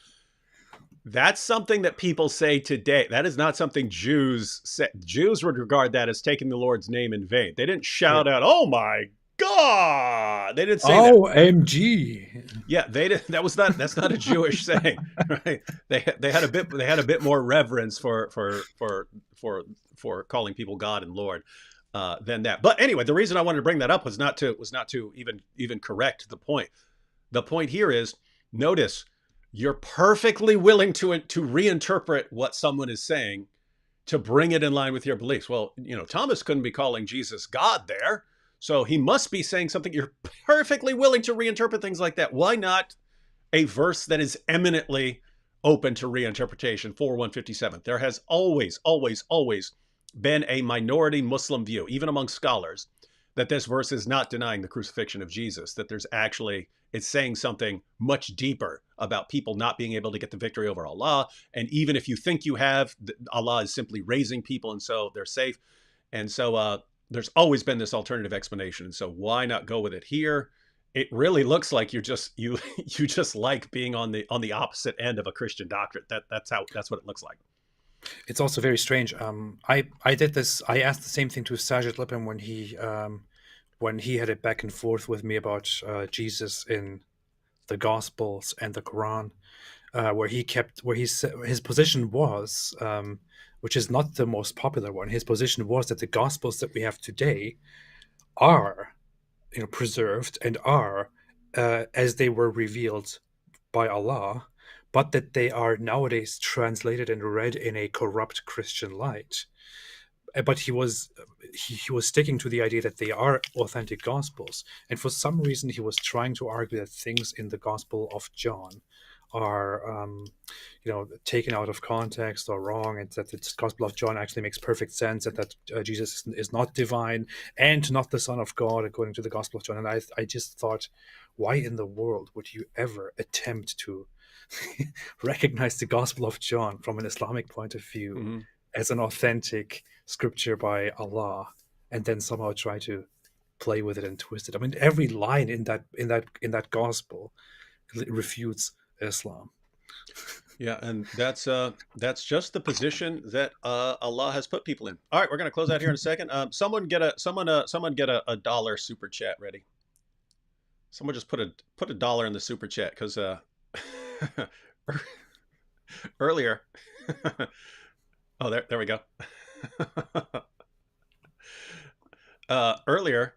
S1: That's something that people say today. That is not something Jews say. Jews would regard that as taking the Lord's name in vain. They didn't shout out, "Oh my God." They didn't say that.
S2: OMG.
S1: Yeah, they did. That's not a Jewish saying, right? They had a bit more reverence for calling people God and Lord than that. But anyway, the reason I wanted to bring that up was not to even correct the point. The point here is, notice, you're perfectly willing to reinterpret what someone is saying to bring it in line with your beliefs. Well, Thomas couldn't be calling Jesus God there, so he must be saying something. You're perfectly willing to reinterpret things like that. Why not a verse that is eminently open to reinterpretation? 4:157. There has always been a minority Muslim view, even among scholars, that this verse is not denying the crucifixion of Jesus, that it's saying something much deeper about people not being able to get the victory over Allah. And even if you think you have, Allah is simply raising people, and so they're safe. And so there's always been this alternative explanation. And so why not go with it here? It really looks like you just like being on the opposite end of a Christian doctrine. That's what it looks like.
S2: It's also very strange. I did this. I asked the same thing to Sajid Lippin when he had a back and forth with me about Jesus in the Gospels and the Quran, where he said his position was, which is not the most popular one. His position was that the Gospels that we have today are, preserved and are as they were revealed by Allah, but that they are nowadays translated and read in a corrupt Christian light. But he was sticking to the idea that they are authentic Gospels, and for some reason he was trying to argue that things in the Gospel of John are taken out of context or wrong, and that the Gospel of John actually makes perfect sense, and that Jesus is not divine and not the Son of God according to the Gospel of John. And I just thought, why in the world would you ever attempt to recognize the Gospel of John from an Islamic point of view as an authentic scripture by Allah, and then somehow try to play with it and twist it. I mean, every line in that gospel refutes Islam.
S1: Yeah, and that's just the position that Allah has put people in. All right, we're gonna close out here in a second. Someone get a dollar super chat ready. Someone just put a dollar in the super chat because earlier. Oh, there we go. Earlier,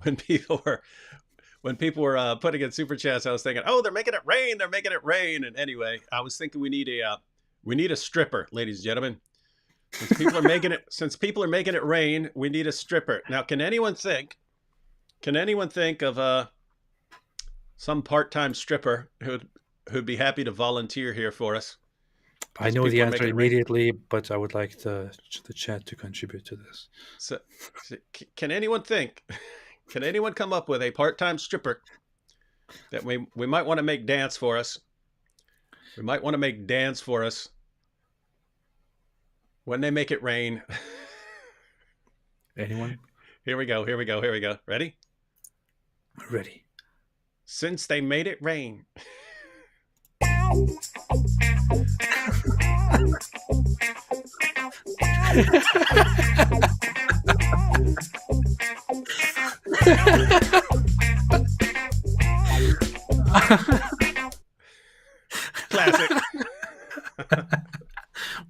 S1: when people were putting in super chats, I was thinking, oh, they're making it rain. They're making it rain. And anyway, I was thinking we need a stripper, ladies and gentlemen. Since people are making it rain, we need a stripper. Now, can anyone think of some part-time stripper who'd be happy to volunteer here for us?
S2: I know the answer immediately, but I would like the chat to contribute to this.
S1: So can anyone think? Can anyone come up with a part-time stripper that we might want to make dance for us? We might want to make dance for us when they make it rain.
S2: Anyone?
S1: Here we go. Ready?
S2: Ready.
S1: Since they made it rain. Classic.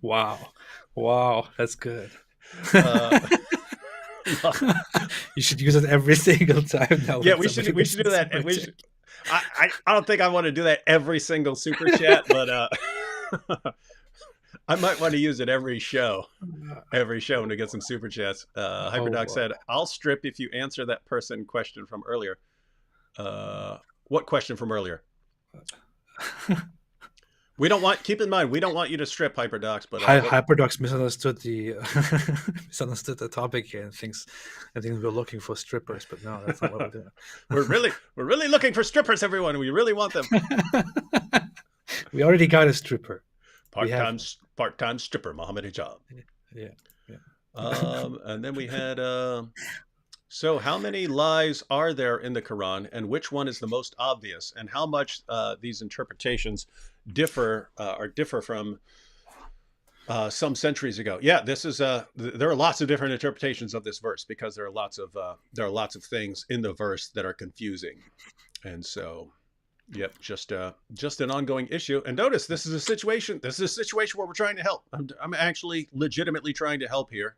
S2: Wow, that's good. You should use it every single time.
S1: Yeah, we should do that. And I don't think I want to do that every single super chat, but I might want to use it every show when we get some super chats. Hyperdoc said, I'll strip if you answer that person question from earlier. What question from earlier? Keep in mind, we don't want you to strip, Hyperdocs, but
S2: Hyperdocs misunderstood the topic here and thinks we're looking for strippers, but no, that's not what we're doing.
S1: we're really looking for strippers, everyone. We really want them.
S2: We already got a stripper.
S1: Part-time stripper, Mohammed Hijab.
S2: Yeah.
S1: And then we had so how many lies are there in the Quran, and which one is the most obvious, and how much these interpretations differ from some centuries ago? Yeah, this is there are lots of different interpretations of this verse because there are lots of things in the verse that are confusing, and so yep, just an ongoing issue. And notice this is a situation where we're trying to help. I'm actually legitimately trying to help here.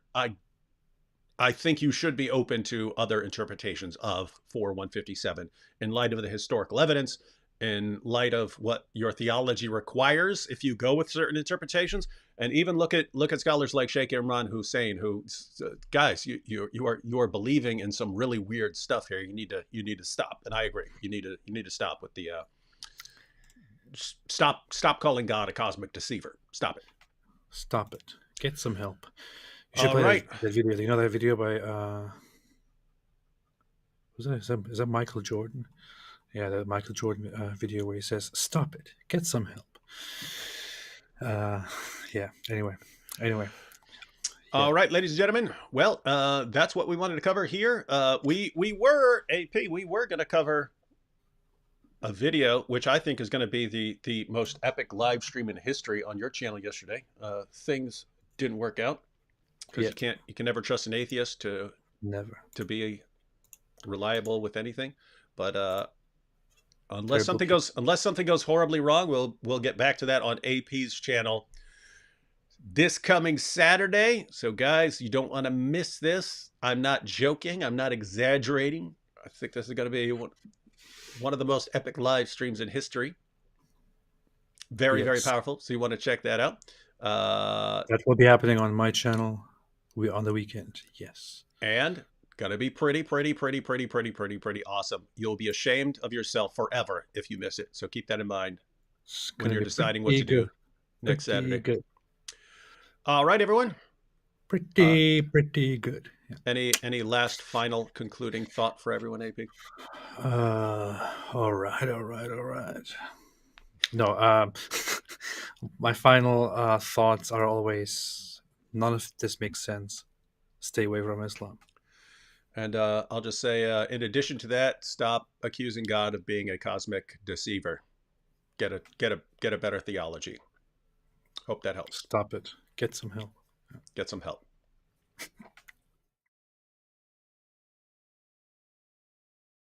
S1: I think you should be open to other interpretations of 4:157 in light of the historical evidence, in light of what your theology requires if you go with certain interpretations, and even look at scholars like Sheikh Imran Hussein, who, guys, you are believing in some really weird stuff here. You need to stop. And I agree. You need to stop with the stop calling God a cosmic deceiver. Stop it.
S2: Get some help. You should play that video. You know that video by is that Michael Jordan? Yeah, the Michael Jordan video where he says, "Stop it, get some help." Yeah. Anyway.
S1: All right, ladies and gentlemen. Well, that's what we wanted to cover here. We were going to cover a video which I think is going to be the most epic live stream in history on your channel yesterday. Things didn't work out. Because you can never trust an atheist to be reliable with anything, but unless something goes horribly wrong, we'll get back to that on AP's channel this coming Saturday. So guys, you don't want to miss this. I'm not joking. I'm not exaggerating. I think this is going to be one of the most epic live streams in history. Very powerful. So you want to check that out.
S2: That will be happening on my channel. On the weekend, yes.
S1: And gonna be pretty awesome. You'll be ashamed of yourself forever if you miss it. So keep that in mind when you're deciding what to do next Saturday.
S2: Good.
S1: All right, everyone.
S2: Pretty good.
S1: Yeah. Any last final concluding thought for everyone, AP?
S2: All right. No, my final thoughts are always, none of this makes sense. Stay away from Islam.
S1: And I'll just say, in addition to that, stop accusing God of being a cosmic deceiver. Get a better theology. Hope that helps.
S2: Stop it. Get some help.
S1: Get some help.